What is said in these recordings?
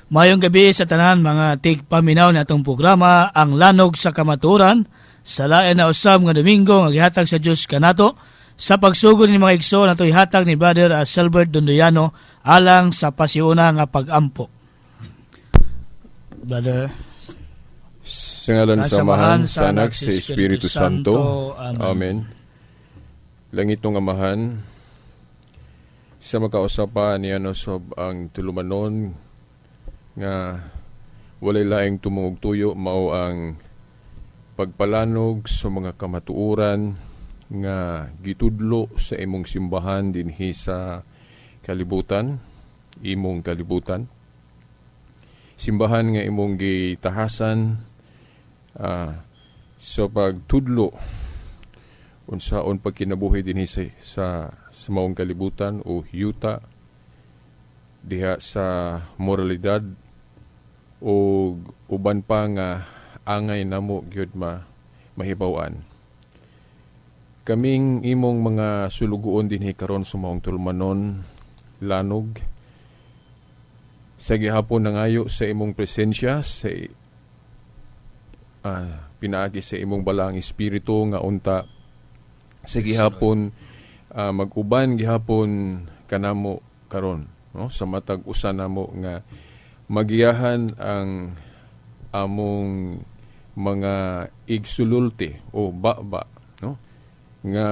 Mayong gabi sa tanan mga tigpaminaw na itong programa, ang Lanog sa Kamatuoran, sa lain na usab nga Domingo nga gihatag sa Dios kanato, sa pagsugod ni mga igso na ito'y hatag ni Brother Silbert Donduyano alang sa pasiuna nga pag-ampo. Brother, sa ngalan sa Amahan, sa Anak, sa Espiritu Santo. Amen. Langit ng Amahan, sa makausapan niya sob ang tulumanon nga walay laing tumungog tuyo mao ang pagpalanog sa mga kamatuoran nga gitudlo sa imong simbahan dinhi sa kalibutan, imong kalibutan. Simbahan nga imong gitahasan sa pagtudlo unsaon pagkinabuhi dinhi sa maong kalibutan o yuta diha sa moralidad o uban pa nga angay namo gyud mahibaw-an. Kaming imong mga sulugoon dinhi karon sa maong tulumanon lanog sa gihapon nangayo sa imong presensya sa pinaagi sa imong balang espiritu nga unta sa gihapon mag-uban gihapon kanamo karon, no? Sa matag usa namo nga magiyahan ang among mga igsululti o baba, no? Nga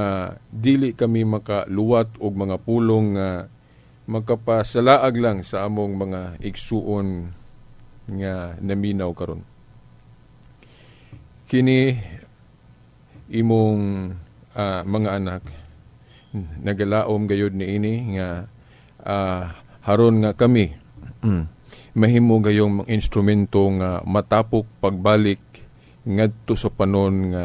dili kami makaluwat og mga pulong nga makapasalaag lang sa among mga igsuon nga naminaw karon. Kini imong mga anak nagalaom gayud niini nga haron nga kami mahimo gayong mga instrumento nga matapok pagbalik ngadto sa panon nga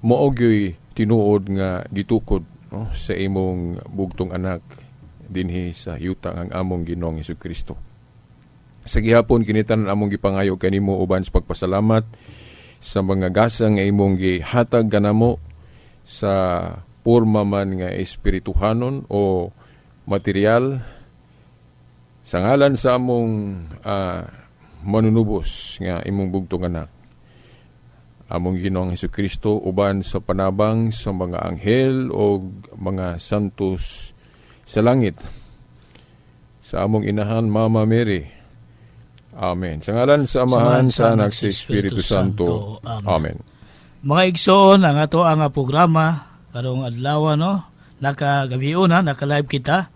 mao gyoy tinuod nga gitukod, no, sa imong bugtong anak dinhi sa yuta ang among Ginoong Hesukristo. Sa gihapon kinitan among gipangayo kanimo uban sa pagpasalamat sa mga gasa nga imong gihatag kanamo sa porma man nga espirituhanon o material. Sa ngalan sa among manunubos nga imong bugtong anak, among Ginoong Hesukristo, uban sa panabang sa mga anghel o mga santos sa langit, sa among inahan Mama Mary. Amen. Sa ngalan sa Amahan, sa Anak, sa Espiritu Santo. Amen. Mga igsoon, ang ato ang programa karong adlaw, no? Nakagabion na, naka-live kita,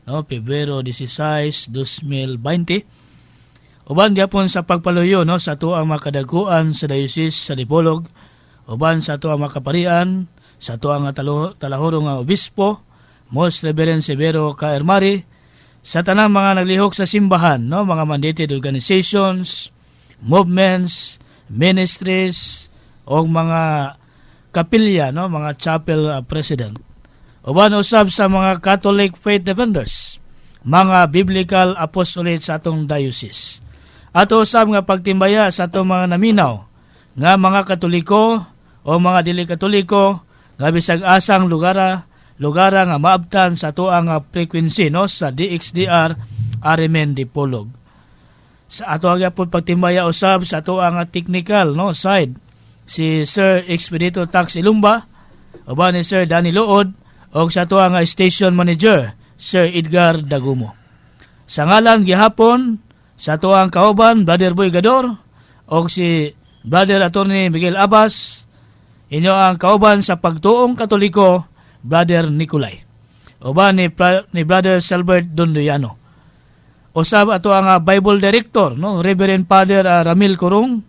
no? Pebrero 16, 2020. Uban gyapon sa pagpaluyo, no, sa ato ang makadaguan sa Diocese sa Dipolog, uban sa ato ang makaparian, sa ato ang talahorong nga obispo, Most Reverend Severo K. Ermari, sa tanang mga naglihok sa simbahan, no, mga mandated organizations, movements, ministries, o mga kapilya, no, mga chapel president. Uban usab sa mga Catholic faith defenders, mga biblical apostolate sa atong diocese. Ato usab nga pagtimbaya sa atong mga naminaw nga mga Katoliko o mga dili Katoliko nga bisag asang lugara nga maabtan sa ato ang frequency, no, sa DXDR Arimen Dipolog. Sa ato gyapon pagtimbaya usab sa ato ang technical, no, side, si Sir Expedito Tax Ilumba, uban ni Sir Danny Lood, o sa ato ang station manager, Sir Edgar Dagumo. Sa ngalan gihapon, sa ato ang kauban, Brother Boy Gador, o si Brother Attorney Miguel Abbas, inyo ang kauban sa pagtuong Katoliko, Brother Nicolay. Uban ni Brother Silbert Donduyano. Usab ato ang Bible Director, no, Reverend Father Ramil Corong,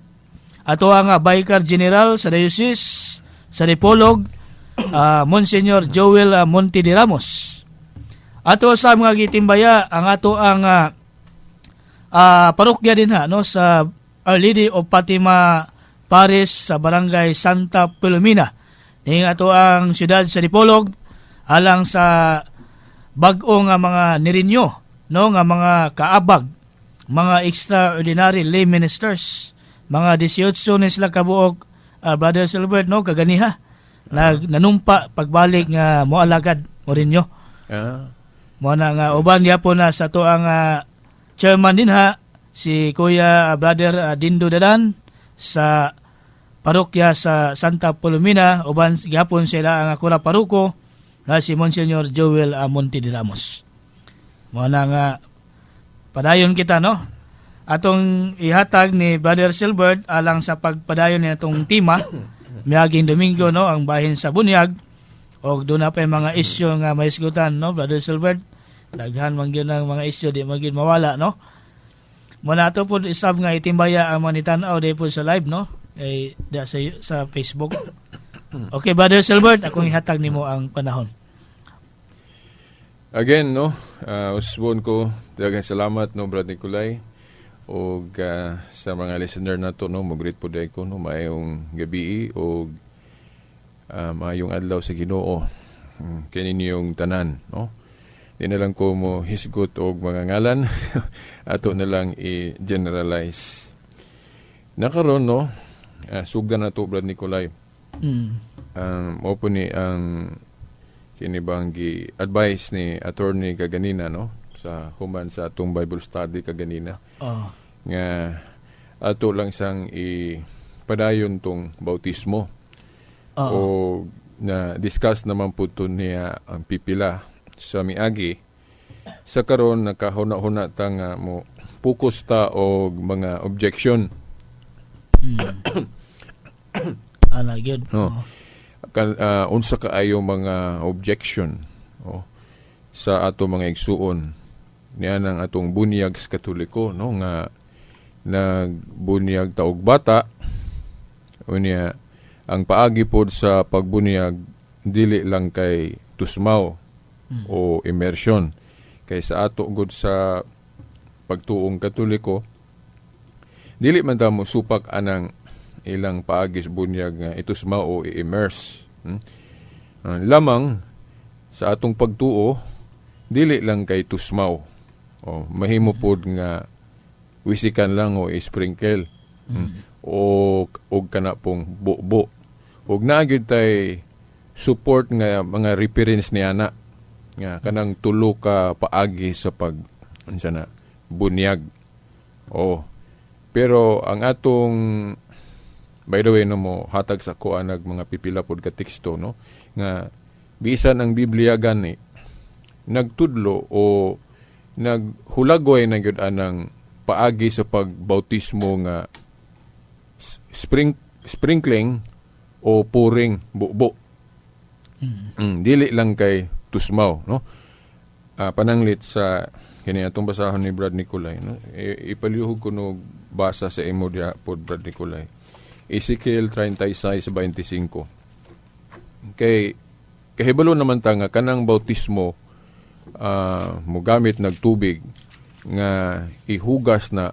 ato ang Vicar General sa Diocese sa Dipolog, Monsignor Joel Monte de Ramos. Ato sa mga gitimbaya ang ato ang parokya din ha, no, sa Our Lady of Fatima Paris sa Barangay Santa Filomena. Ning ato ang siyudad sa Dipolog alang sa bag-o nga mga nirinyo, no, nga mga kaabag, mga extraordinary lay ministers, mga 18 ni sila kabuok, Brother Silbert, no, kaganiha nanumpa pagbalik nga moalagad mo rin nyo. Mo na nga uban gyapon na sa to ang chairman din ha si Kuya Brother Dindo Dadan sa parokya sa Santa Palomina, uban gihapon sila ang akura paruko na si Monsignor Joel Monte de Ramos. Mo na nga padayon kita, no? Atong ihatag ni Brother Silbert alang sa pagpadayon ni atong tema miaging Domingo, no, ang bahin sa bunyag, o doon na pa yung mga isyu nga may isgutan, no, Brother Silbert. Daghan man gyud ang mga isyu di magin mawala, no. Muna to po isab nga itimbaya ang manitan-aw day po sa live, no, sa Facebook. Okay, Brother Silbert, akong ihatag nimo ang panahon. Again, no, usbon ko, daghang salamat, no, Brad Nicolay, o sa mga listener na to, no, mag-greet po day ko, no, maayong gabi, o maayong adlaw sa Ginoo, kaninyong tanan, no. Di na lang ko mo hisgot o mga ngalan, ato na lang i-generalize. Nakaroon, no, sugdan na to, Brad Nicolay. Mo po ni ang kinibang gi-advise ni attorney kaganina, no, sa human sa atong Bible study kaganina. Nga ato lang sang ipadayon tong bautismo. O na discuss naman po to niya ang pipila sa miagi. Sa karon nakahuna-huna ta nga mo focus ta og mga objection. Ana gyud. No. Unsa kaayo mga objection sa ato mga igsuon niya ng atong bunyag sa Katoliko, no, nga nagbunyag taog bata unya ang paagi pod sa pagbunyag dili lang kay tusmaw o immersion kay sa ato gud sa pagtuong Katoliko dili man ta mo supak anang ilang paagis bunyag nga itusmaw o i-immerse. Lamang sa atong pagtuo dili lang kay tusmaw mahimo pod nga wisikan lang o i-sprinkle o kana pong bubo og naagid tay support nga mga reference ni ana nga kanang tulo ka paagi sa pag unsa na bunyag pero ang atong by the way, no, mo hatag sa kuanag mga pipila pod ka teksto, no, nga bisan ang Biblia gani nagtudlo o naghulagoy na gyud anang paagi sa pagbautismo nga sprinkling o pouring bubo. Dili lang kay tusmaw, no. Pananglit sa kini atong basahon ni Brad Nicolay, no. Ipalihog ko no basa sa imo dia pod Brad Nicolay. Ezekiel 36:25. Kahibalo naman ta nga kanang bautismo mo gamit nagtubig nga ihugas na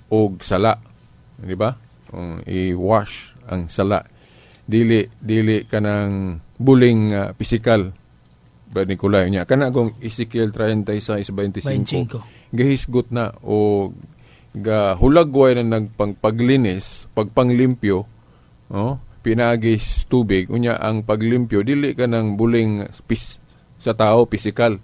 og sala, di ba? I-wash ang sala. Dili kanang buling physical. Ba Nicolay niya kanang Ezekiel 36:25 gahisgot na o hulagway na nagpaglinis, pagpanglimpyo, pinagis tubig, unya ang paglimpyo, dili ka ng buling sa tao, physical.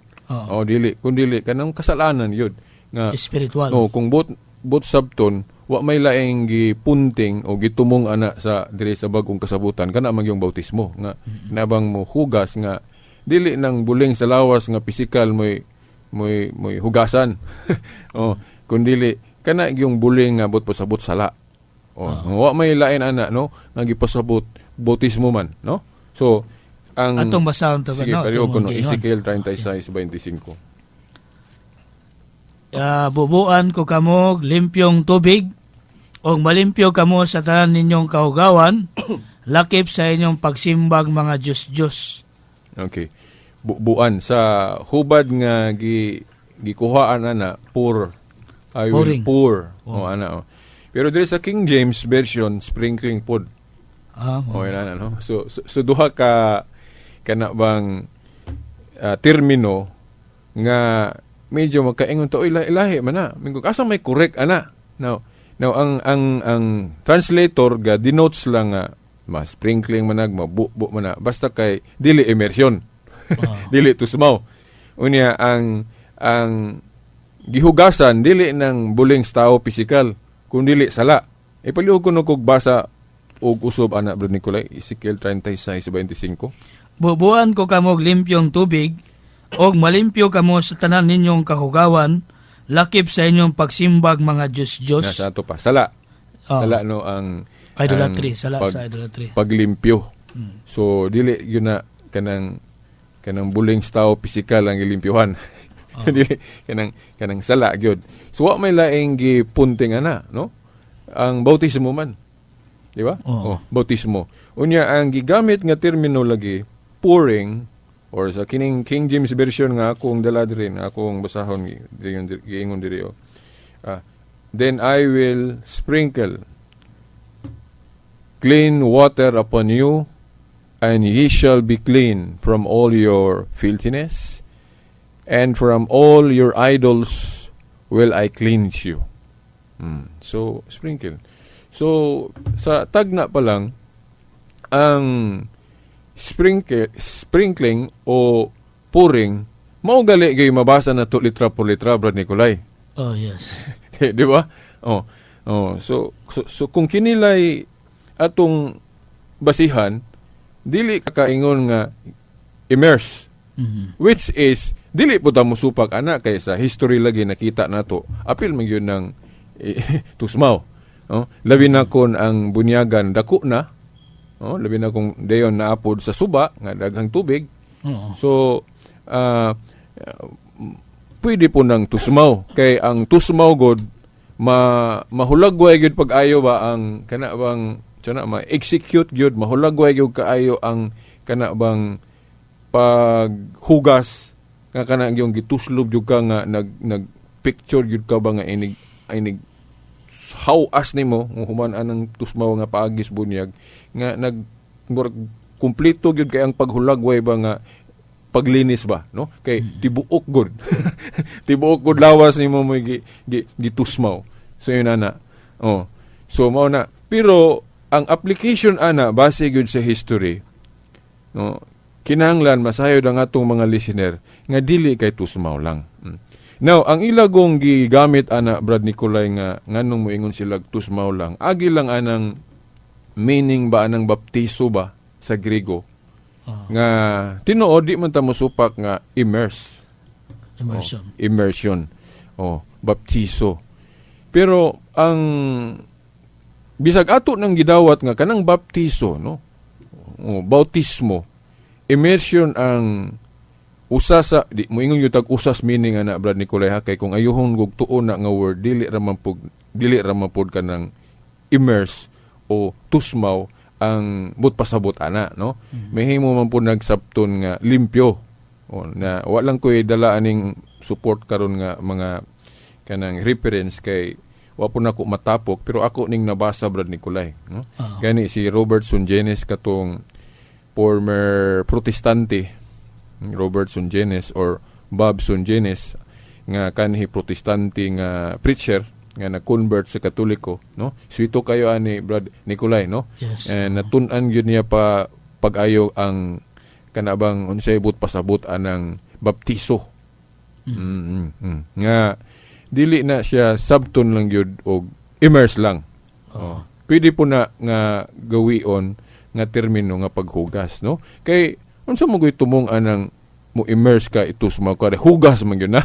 Dili, kung dili ka ng kasalanan yun. Nga, spiritual. Kung bot sabton, wa may laing gipunting o gitumong ana sa dire sa bagong kasabutan, kana man yung bautismo. Nga, nabang mo hugas nga, dili ng buling sa lawas nga physical mo'y hugasan. Kung dili, kana yung buling nga pasabot sala. Wa may lain ana, no, nga gipasabot bautismo man, no. So ang atong basahon to, sige, no, pariho ko no Ezekiel 36:25. Bubuan ko kamo limpyong tubig o malimpyo kamo sa tanan ninyong kahugawan lakip sa inyong pagsimbag mga Diyos. Okay. Buan sa hubad nga gikuhaan ana I will pour. Pero dito sa King James Version, sprinkling pod. No? So duha ka kana bang termino nga medyo magkaingon to ilahi man na. Minggo asa may correct ana. Now ang translator ga denotes lang nga sprinkling manag mabubo man na basta kay dili immersion. Dili tusmaw. Unya ang gihugasan dili ng buling tao pisikal kun dili sala. Ipaliw ko no kog basa og usob ana Brad Nicolay, Ezekiel 36:25. Bubuan ko kamog limpyong tubig, og malimpyo kamo sa tanan ninyong kahugawan, lakip sa inyong pagsimbag mga Diyos-Diyos. Nasa ato pa. Sala. Oh. Sala no ang Idolatry, ang sala sa idolatry. paglimpyo. So dili yun na kanang buling tao pisikal ang ilimpyuhan. Dili kanang sala gyud. So wa may laing gipunting ana, no? Ang bautismo man. Di ba? Bautismo. Unya ang gigamit nga termino lagi pouring or sa kining King James version nga akong dala diri, akong basahon giingon diri. Then I will sprinkle clean water upon you, and ye shall be clean from all your filthiness, and from all your idols will I cleanse you. So, sprinkle. So, sa tagna pa lang, ang sprinkling o pouring, maugali gay mabasa na to litra por litra, Brad Nicolay. Oh, yes. Di ba? So kung kinilay atong basihan, dili kakaingon nga immerse, which is dili po ta mosupak ana kay sa history lagi nakita nato apil man gyud ng tusmaw. Labi na kon ang bunyagan dako na, labi na kung dayon naapod sa suba nga daghang tubig. So pwede po ng tusmaw kay ang tusmaw god mahulagway gyud pag-ayo ba ang kana bang ma-execute gyud, mahulagway gyud kaayo ang kana bang paghugas nga kana yung gituslob gyud ka nga nag picture gyud ka ba nga inig how as nimo human anang tusmaw nga paagis bunyag nga kumpleto gyud kay ang paghulagway ba nga paglinis ba, no? Kay tibuok gud. Tibuok gud lawas nimo mo gitusmaw. So yun ana. So mao na. Pero ang application ana base gyud sa history, no? Kinahanglan masayod ang atong mga listener nga dili kay tusmaw lang. Now, ang ilagong gigamit ana Brad Nicolay nga nganong moingon sila tusmaw lang. Agi lang anang meaning ba anang baptiso ba sa Griego? Nga tinuod di man ta mosupak nga immersion. Baptiso. Pero ang bisag ato nang gidawat nga kanang baptiso, no? Bautismo. Immersion ang usa sa di moingon yung tag usas meaning ana Brad Nicolay ha, kay kung ayuhon gug tuon na nga word dili ra man pud kanang immerse o tusmaw ang pasabot ana, no? Mahimo man po nagsabton nga limpyo. Na walang ko'y dala aning support karon nga mga kanang reference kay wa po nako matapok pero ako ning nabasa Brad Nicolay, no? Gani si Robert Sungenes katong former protestante, Robert Sungenes or Bob Sungenes nga kanhi protestante nga preacher nga nag-convert sa Katoliko, no? So ito kayo ani Brad Nicolay, no? Yes. And natun-an gyud niya pa pag-ayo ang kanabang unsay pasabot anang baptiso. Nga dili na siya sabton lang gyud og immerse lang. Pwede po na nga gawion nga termino nga paghugas, no? Kay unsa mo gyud tumong anang mo immerse ka itusmaw ka hugas man gyud na.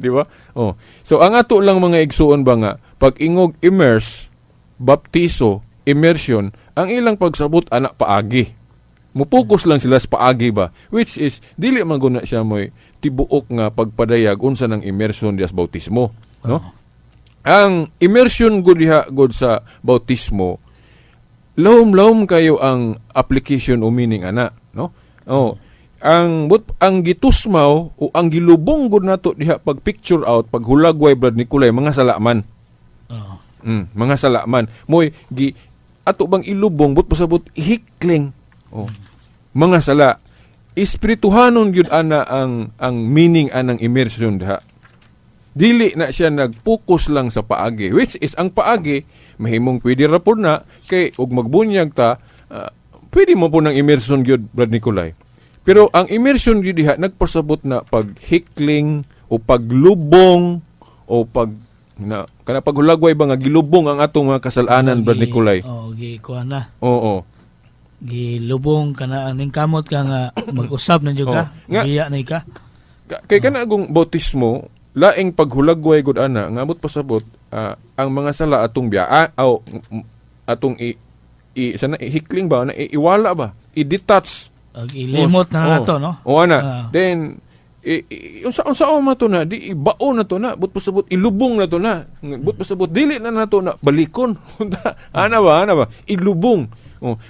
Di ba? So ang ato lang mga igsuon ba nga pag ingog immerse, baptiso, immersion, ang ilang pagsabot anak paagi. Mupokus lang sila sa paagi ba, which is dili man guna siya moy tibuok nga pagpadayag unsa nang immersion dias bautismo, no? Ang immersion gud diha gud sa bautismo lahom kayo ang application o meaning ana, no? Ang gitusmaw o ang gilubong gud nato diha pag picture out pag hulagway Brad Nicolay mga salaman. Mga salaman moy ato bang ilubong but pasabot hikling. Mga sala espirituhanon gyud ana ang meaning anang immersion diha. Dili na siya nag-focus lang sa paagi, which is ang paagi mahimong pwede ra pud na kay og magbunyag ta pwede mo po ng immersion gyud Brad Nicolay. Pero ang immersion gyud diha nagpasabot na paghikling o paglubong o kana paghulagway ba nga gilubong ang atong mga kasalanan, Brad Nicolay? Gikuha na. Oo. Gilubong ka na, ning kamot ka nga mag-usab na dyan ka, biya na ka. Kay kana agong bautismo, laing paghulagway gud ana, nga amot pasabot, ang mga sala atong biya, atong sana hikling ba, na iwala ba, i-detach. Ilimot na nato, no? O ana, then, unsa man to na, di ibao na to na, but pasabot, ilubong na to na, but pasabot, dili na nato na, balikon. Ana ba, ilubong.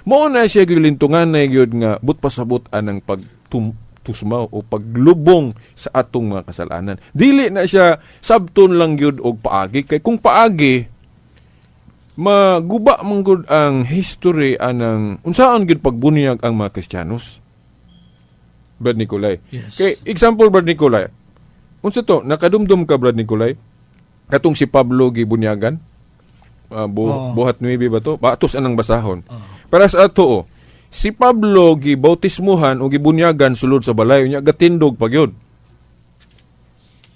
Mao na siya gilintungan na gyud nga, but pasabot anang pagtusmaw o paglubong sa atong mga kasalanan. Dili na siya sabton lang gyud og paagi, kay kung paagi, maguba man gud ang history anang unsaon gyud pagbunyag ang mga Kristiyanos. Brad Nicolay. Yes. Kay example, Brad Nicolay, unsa to, nakadumdum ka, Brad Nicolay, katong si Pablo gibunyagan, buhat 9 ba to? Batos anang basahon. Para sa ato, si Pablo gibautismuhan o gibunyagan sulod sa balay, nya gatindog pagyod.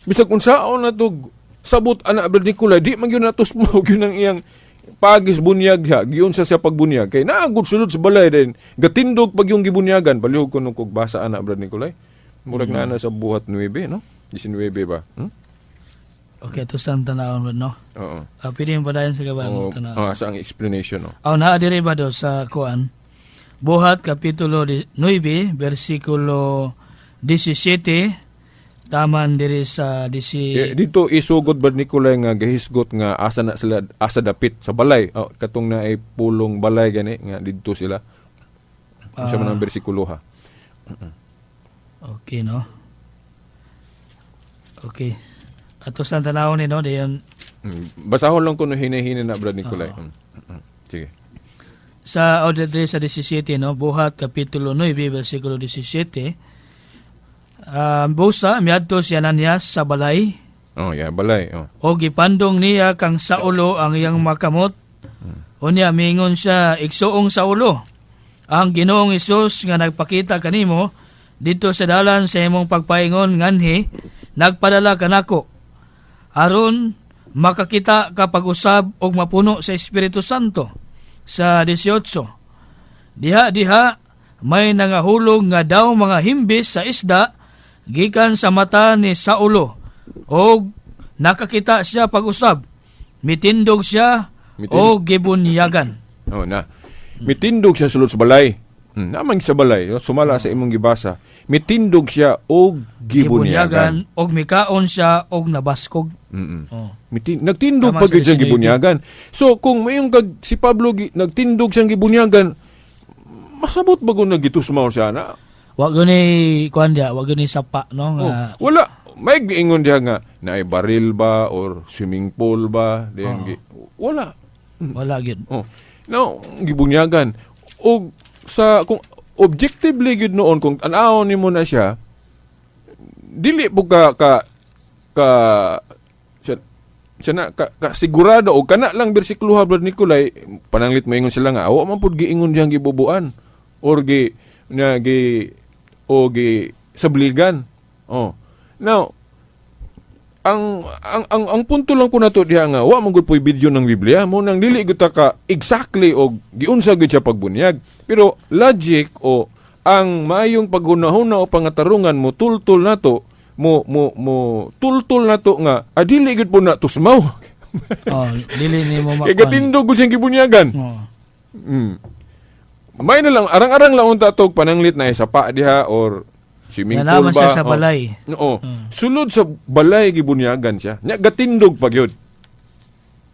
Bisag unsaon na to, sabot ana, Brad Nicolay, di man gyud natusmog yun ang iyang pagis bunyag ha, giyon sa pagbunyag. Kay naagod sulod sa balay din, gatindog pag yung gibunyagan. Palihog ko nung kugbasa ana, Brad Nicolay. Murag na ana sa buhat 9, no? 19 ba? Okay, ito saan tanawon mo, no? Oo. Pwede yung padayon sa kaban. Sa ang explanation, no? Naadiri ba do sa kuan? Buhat, Kapitulo 9, versikulo 17, taman diri sa dito isugod, Brad Nicolay, nga gahisgot nga asa dapit sa balay. Katong na ay pulong balay gani nga didto sila. Sa manang bersikulo ha. Okay, no? Okay. Ato sa tanawon ni, no? Diyan. Basahon lang ko no hinahin na, Brad Nicolay. Sige. Sa diri sa 17, no? Buhat, Kapitulo 9, versikulo 17, busa miadto si Ananias sa balay. Balay. O gipandong niya kang Saulo ang iyang makamot. Unya mingon siya, igsuong Saulo, ang Ginoong Hesus nga nagpakita kanimo dito sa dalan sa imong pagpaingon nganhi nagpadala kanako aron makakita ka pag-usab og mapuno sa Espiritu Santo. Sa 18, diha may nangahulog nga daw mga himbis sa isda gikan sa mata ni Saulo, o nakakita siya pag-usab, mitindog siya o gibunyagan. Mitindog siya sulod sa balay. Namang sa balay, sumala sa imong gibasa, mitindog siya o gibunyagan. Og mikaon siya og nabaskog. Nagtindog pag siya gibunyagan. So kung mayong si Pablo nagtindog siyang gibunyagan, masabot ba kung nagitusmaw siya na? Wag gani kuan dia, wag gani sapa, no? Wala. May giingon dia nga na ay baril ba or swimming pool ba? Wala. Wala gyud. No, gibunyagan. O kung objectively gyud noon, kung an-aon nimo na siya, dili po ka sigurado o kana lang bersikulo, Brad Nicolay, pananglit mo ingon sila nga, awa man pud giingon diyang gibubuan or sabligan. Now, ang punto lang po nato diha nga, wa man gud po'y video ng Biblia mo nang dili gud ka exactly og giunsa gud siya pagbunyag. Pero logic o ang maayong paghunahuna o pangatarungan mo tultul nato mo tultul nato nga dili gud po na tusmaw. Dili nimo makon. Kay gatindog gud siyang gibunyagan. May na lang, arang-arang lang unta tog pananglit na sapa diha or swimming pool ba. Siya sa balay. Sulod sa balay gibunyagan siya. Nya gatindog pa gyud.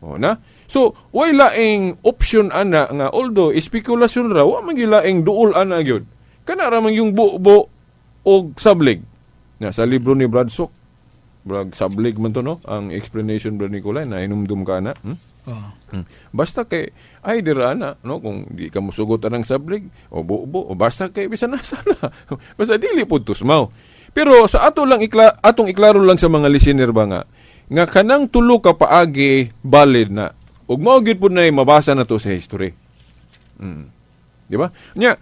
Na? So, way laing option ana nga although spekulasyon ra, wa man gilaing duol ana gyud. Kana ra man yung buo og sablig. Na sa libro ni Bradshaw, sablig man to, no? Ang explanation, Brad Nicolay, na hinumdum ka na. Basta kay ay dira na, no, kung di ka musugot anang sablig o buo o basta kay bisan nasa na. Basta dili pud tusmaw. Pero sa atong iklaro lang sa mga listener ba nga kanang tulo ka paagi valid na ug mao gyud pud na mabasa na to sa history. Di ba? Nya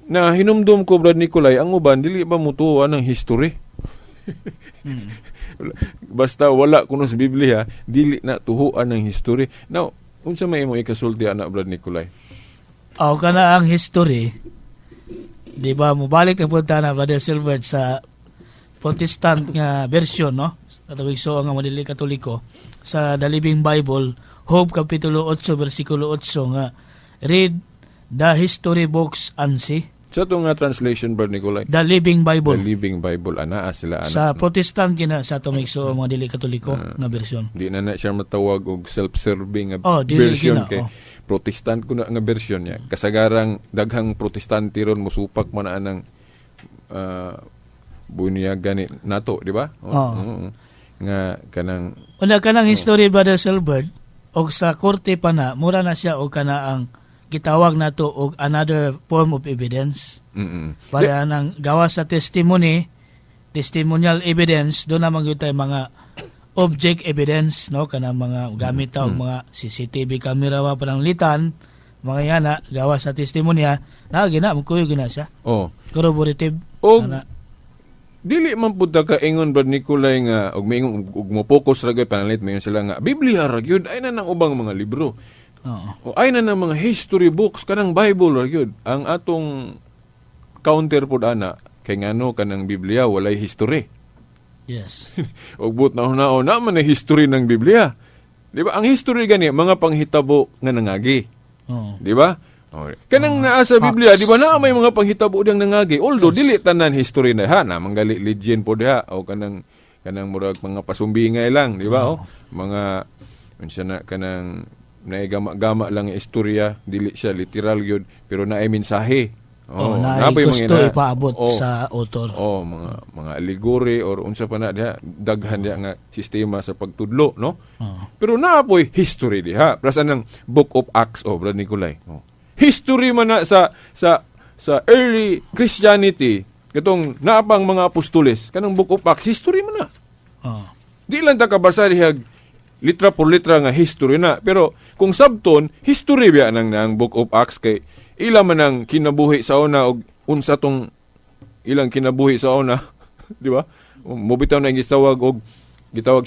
na hinumdum ko, Brad Nicolay, ang uban dili ba mutuwa ng history. Basta wala kuno sa Biblia, dili na tuhuan ng history. Now, unsa may imong ikasulti anak Brad Nicolay? O kana ang history, di ba, mubalik na punta na Brother Silver sa Protestant nga version, no? Katawig so ang Manili Katoliko sa The Living Bible, Job Kapitulo 8, versikulo 8 nga, read the history books and see. Sa ito nga translation, Brad Nicolay? The Living Bible. The Living Bible. Anaa sila, anak. Sa Protestant kina sa tumigso ang Manili Katoliko nga version. Di na siya matawag og self-serving nga dili version gina, kay Protestant ko na nga version niya. Kasagarang daghang Protestante ron musupak man anang bunyagan ni nato, di ba? Nga kanang kanang history, Brother Silbert, og sa korte pa na mura na siya og kana ang gitawag nato og another form of evidence. Para nang gawa sa testimonial evidence, do na gyud tay mga object evidence, no, kanang mga gamit og mga CCTV camera wa pananglitan, mga yana gawa sa testimonya na gina magkuyo gina siya. Corroborative. Dili man pud ka ingon Brad Nicolay nga og maingon og mo focus ra gyud panalit mayon sila nga Biblia ra gyud ay na nang ubang mga libro. O ay na mga history books kanang Bible ra gyud. Ang atong counter pud ana kay ngano kanang Biblia walay history. Yes. Og but na man na history ng Biblia. Di ba? Ang history gani mga panghitabo nga nangagi. Di ba? Kanang naa sa Biblia, di ba na may mga panghitabo diyang nangagi. Although dili tanan history na ha, na manggali legend po diha o kanang murag mga pasumbingay lang, di ba? Mga unsa na kanang naigama-gama lang nga istorya, dili siya literal gyud pero naay mensahe. Na gusto ipaabot sa author. Mga allegory or unsa pa na diha, daghan diha nga sistema sa pagtudlo, no? Pero naapoy history diha. Plus anang Book of Acts, Brad Nicolay. History man na sa early Christianity, katong naapang mga apostoles, kanang Book of Acts, history man na. Di lang ta kabasa diha litra por litra nga history na. Pero kung sabton, history biya nang Book of Acts kay ila man ang kinabuhi sa una og unsa tong ilang kinabuhi sa una, di ba? Mobitaw na gitawag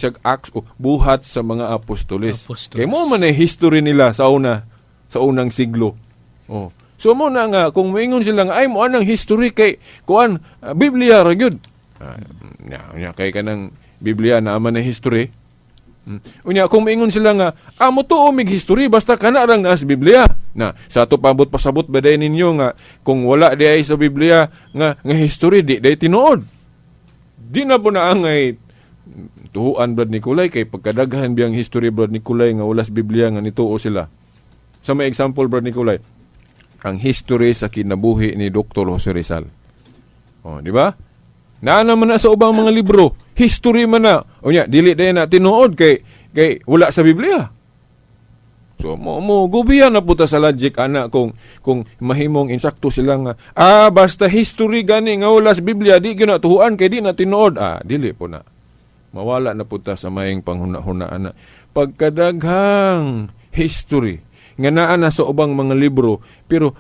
siya Acts o buhat sa mga apostoles. Kay mo man ay history nila sa unang siglo. So mo na nga kung moingon sila nga ay mo anang history kay kuan Biblia ra gyud. Kay kanang Biblia na man na history. Unya kung moingon sila nga mo tuo mig history basta kana rang naa sa Biblia. Na sa ato pabot pasabot baday ninyo nga kung wala di ay sa Biblia nga history di tinuod. Di na po na angay tuhuan Brad Nicolay kay pagkadaghan biyang history Brad Nicolay nga wala sa Biblia nga nituo sila. Sa may example Brad Nicolay, ang history sa kinabuhi ni Dr. Jose Rizal. Di ba? Naman na sa ubang mga libro, history man na. Nya, dili day na tinuod kay wala sa Biblia. So mo gubiya na puta sa logic ana kung mahimong insakto sila nga basta history gani nga wala sa Biblia di ginatuhuan kay di na tinuod. Dili po na. Mawala na puta sa mayeng panghuna-hunaan na pagkadaghang history nga naa na sa ubang mga libro pero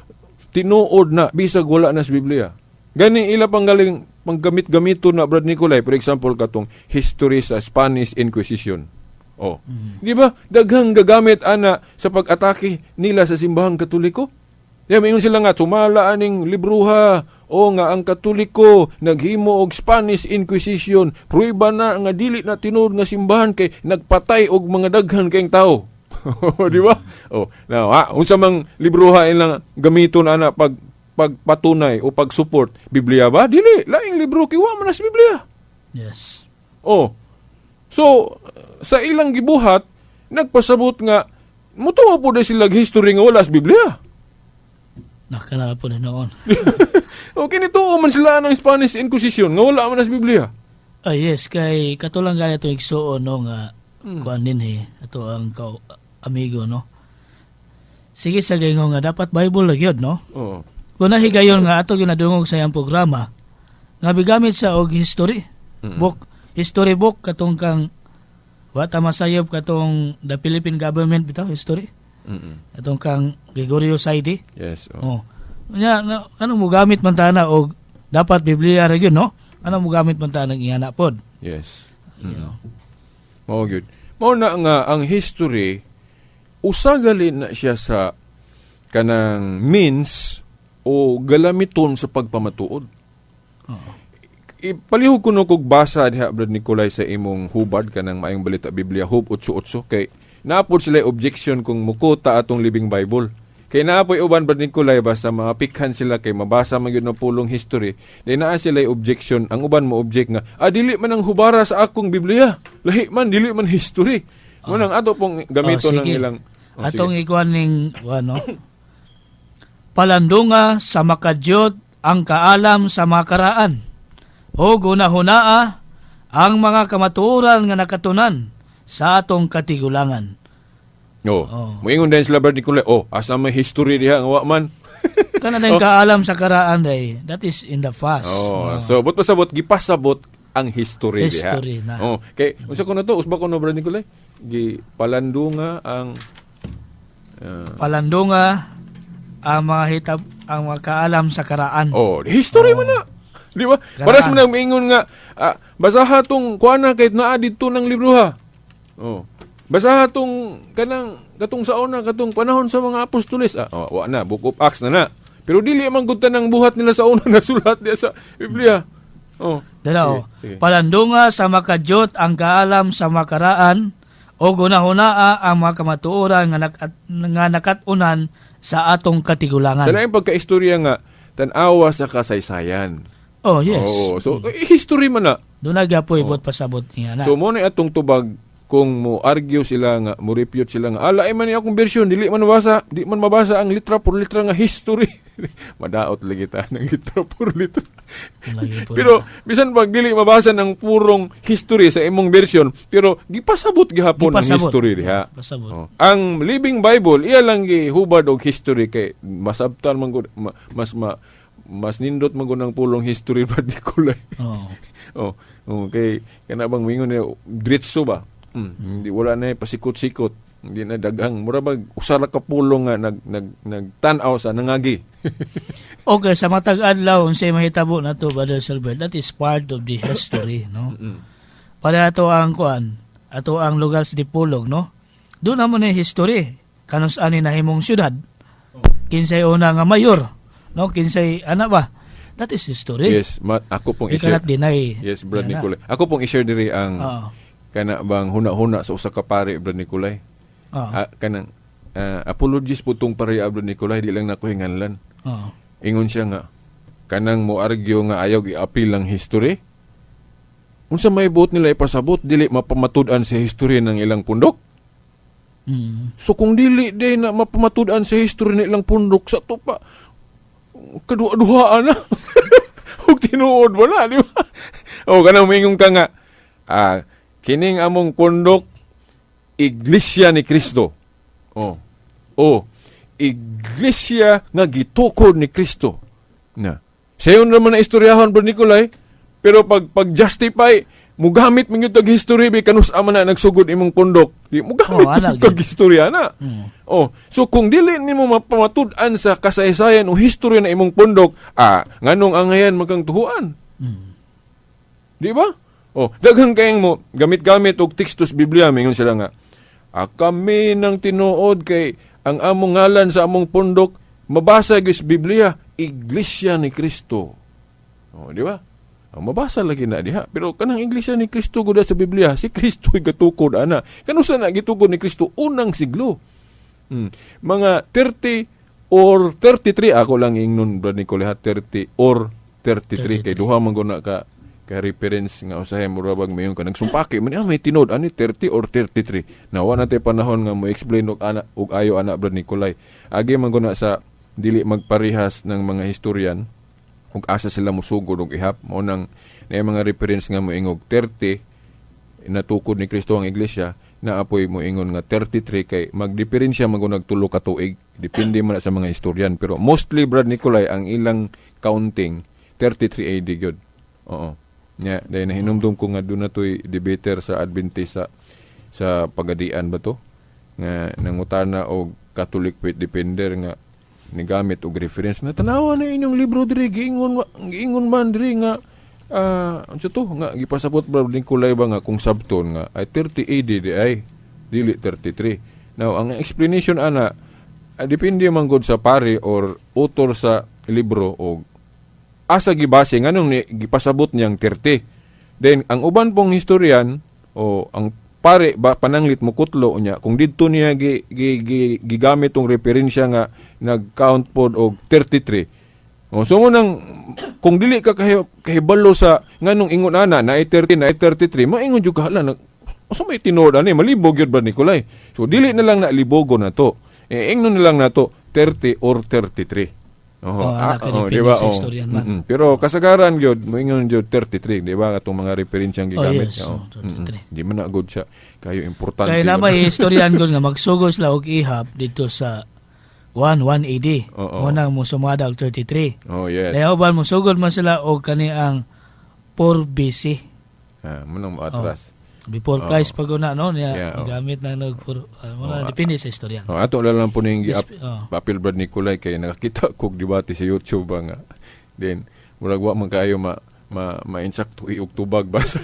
tinuod na bisag wala na sa Biblia. Gani ila panggamit-gamito na Brad Nicolay, for example katong history sa Spanish Inquisition. Di ba? Daghang gagamit ana sa pag-atake nila sa simbahang Katoliko. Mayon sila nga sumala aning libruha nga ang Katoliko naghimo og Spanish Inquisition, prueba na nga dili na tinuod nga simbahan kay nagpatay og mga daghan kayong tao. Di ba? Now, unsa mang libruha ilang gamiton ana pagpatunay o pag-support Biblia ba? Dili, laing libro kay wa man sa Biblia. Yes. So sa ilang gibuhat nagpasabot nga mutuo po na sila history nga wala sa Biblia. Nakanala po na noon. Kinituo man sila ng Spanish Inquisition nga wala man sa Biblia. Yes, kay katulang gaya itong igsuon nga kuan din ato ang amigo, no? Sige sa gayon nga dapat Bible lang yun, no? Kung nahigayon nga ato ginadungog sa iyang programa nga bigamit sa og history book, history book katong kang wata masayop katong the Philippine government bitaw history. Atong kang Gregorio Saidi. Yes. Ano mo gamit man tana og dapat Biblia ra gyud, no? Ano mo gamit man tana ng iyana pod. Yes. Mao gyud. Mao na nga ang history usagali na siya sa kanang means o galamiton sa pagpamatuod. Ipalihog ko no kog basa diha Brad Nicolay sa imong hubad kanang maayong balita Biblia Hub 8:8 kay naapod sila objection kung mukuta atong Living Bible. Kay naapoy uban Brad Nicolay basta mga pikhan sila kay mabasa man gyud na pulong history. Di naa sila objection, ang uban mo object nga dili man ang hubara sa akong Biblia. Lahi man dili man history. Munang ato pong gamiton ng ilang atong ikuan ning palandunga sa makadyot ang kaalam sa mga karaan. O gunahunaa ang mga kamatuoran nga nakatunan sa atong katigulangan. Moingon din sila Brad Nicolay, asa may history diha nga wa man. Kana din kaalam sa karaan day. That is in the past. So but pasabot gipasabot ang history diha. History na. Kay unsa ko na to usba ko no Brad Nicolay? Palandunga ang palandunga ang mga hitab ang mga kaalam sa karaan. History man na. Di ba? Paras man ang maingon nga, basaha tong kuana kahit naa dito ng libro ha. Basaha tong katong sauna, katong panahon sa mga apostoles. Wa na, Book of Acts na. Pero dili man gud tanang buhat nila sa una na sulat diya sa Biblia. Sige. Palandunga sa makadyot ang kaalam sa makaraan o gunahunaa ang mga kamatuoran nga nakatunan sa atong katigulangan. Sa laing pagkaistorya nga, tan-awa sa kasaysayan. Yes. So, history man na. Doon nagapoy ibot pasabot niya na. So, mo na atong tubag kung mo argue sila nga, mo refute sila nga, lain man akong version, di man mabasa ang litra por litra nga history. Madaot lagi ta ng litra por litra. Pero, bisan pag dili mabasa ng purong history sa imong version, pero gipasabot gihapon ang history diha. Ang Living Bible, iya lang gihubad og history kay masabtan man mas nindot man gud ang pulong history Brad Nicolay. Okay, kana bang mingon ni diretso ba? Hindi wala na pasikot-sikot. Hindi na daghang mura bag usa ra ka pulong nga nagtan-aw sa nangagi. Okay, sa matag adlaw unsay mahitabo nato Brother Silver, that is part of the history, no? Para ato ang kuan, ato ang lugar sa Dipolog, no? Doon naman na history. Kanus ani nahimong syudad. Kinsay una nga mayor, no? Kinsay ana ba? That is history. Yes, ako pong i-share. You cannot deny. Yes, Brad Nicolay. Ako pong i-share diri ang kana bang huna-huna sa usa ka pare Brad Nicolay. Kanang apologies po tong pare Brad Nicolay, di lang nako hinganlan. Ingon siya nga kanang mo argue nga ayaw i-appeal ang history. Unsa may buot nila ipasabot dili mapamatud-an sa history ng ilang pundok. So kung dili day na mapamatud-an sa history ng ilang pundok sa to pa kaduha-duhaan na. Huwag tinuod mo na, di ba? Kanang mingong ka nga, kining among pundok, Iglesia ni Kristo. Iglesia nga gitukod ni Kristo. Sayon naman na istoryahan, Brad Nicolay, pero pag-justify, mugamit mong yung tag-history, kanus ama na nagsugod imong pundok. Di mugamit mong tag-historya na. So kung dili nimo mapamatud-an sa kasaysayan o history na imong pundok, nganong angayan magkang tuhuan? Di ba? Daghang kayong mo, gamit-gamit og tekstos Biblia, mingon sila nga, kami nang tinuod kay ang among ngalan sa among pundok, mabasa gis Biblia, Iglesia ni Kristo. Di ba? Mabasa lagi na diha. Pero kanang Iglesia ni Kristo gud sa Biblia, si Kristo gatukod ana. Kanusa na gitukod ni Kristo unang siglo. Mga 30 or 33 ako lang ingnon Brad Nicolay, 30 or 33 kay duha man guna ka reference nga usahay murabag mayon ka nagsumpaki man may tinod ani 30 or 33. Nawa na tay panahon nga mo explain og ana ug ayo ana Brad Nicolay. Agi man guna sa dili magparehas ng mga historian ug asa sila musugod og ihap mo nang na mga reference nga moingog 30 natukod ni Kristo ang iglesia na apoy moingon nga 33 kay magdiferensya magunag tulo ka tuig depende man sa mga historian pero mostly Brad Nicolay ang ilang counting 33 AD gyud. Dahil nahinumdum ko nga doon na to'y debater sa Adventist sa Pagadian ba to nga nangutana og Catholic faith defender nga nigamit og reference na tanawa na inyong libro diri giingon man diri nga Unsa to nga gipasabot Brother Nicolay ba nga kung sabton nga ay 30 AD di ay dili 33. Now ang explanation ana depende man gud sa pari or author sa libro o asa gibase nganong ni gipasabot niyang 30. Then ang uban pong historian o ang pare ba pananglit mo kutlo niya kung didto niya gigamit tong referensya nga nag-count pod og 33. So mo nang kung dili ka kahibalo sa nganong ingon ana na 30 na 33 maingon jud ka hala asa may tinuod ani malibog yun ba Nicolay. So dili na lang na libogo na to. Ingnon na lang na to 30 or 33. Di ba? Sa historian man. Pero kasagaran gyud moingon jud 33, di ba? Atong mga referensyang gigamit. Yes. Di man na good siya kayo importante. Kaya na may historian gud nga magsugos la og ihap dito sa 1 AD. Munang mo sumada og 33. Oh, yes. Dayo ba mo sugod man sila og kani ang 4 BC. Munang atras. Before Christ pag una no niya gamit na depende sa istorya. Ato na lang po ning papel Brad Nicolay kay nakakita kog debate sa YouTube ba nga. Then murag wa man kayo ma-insakto og tubag ba sa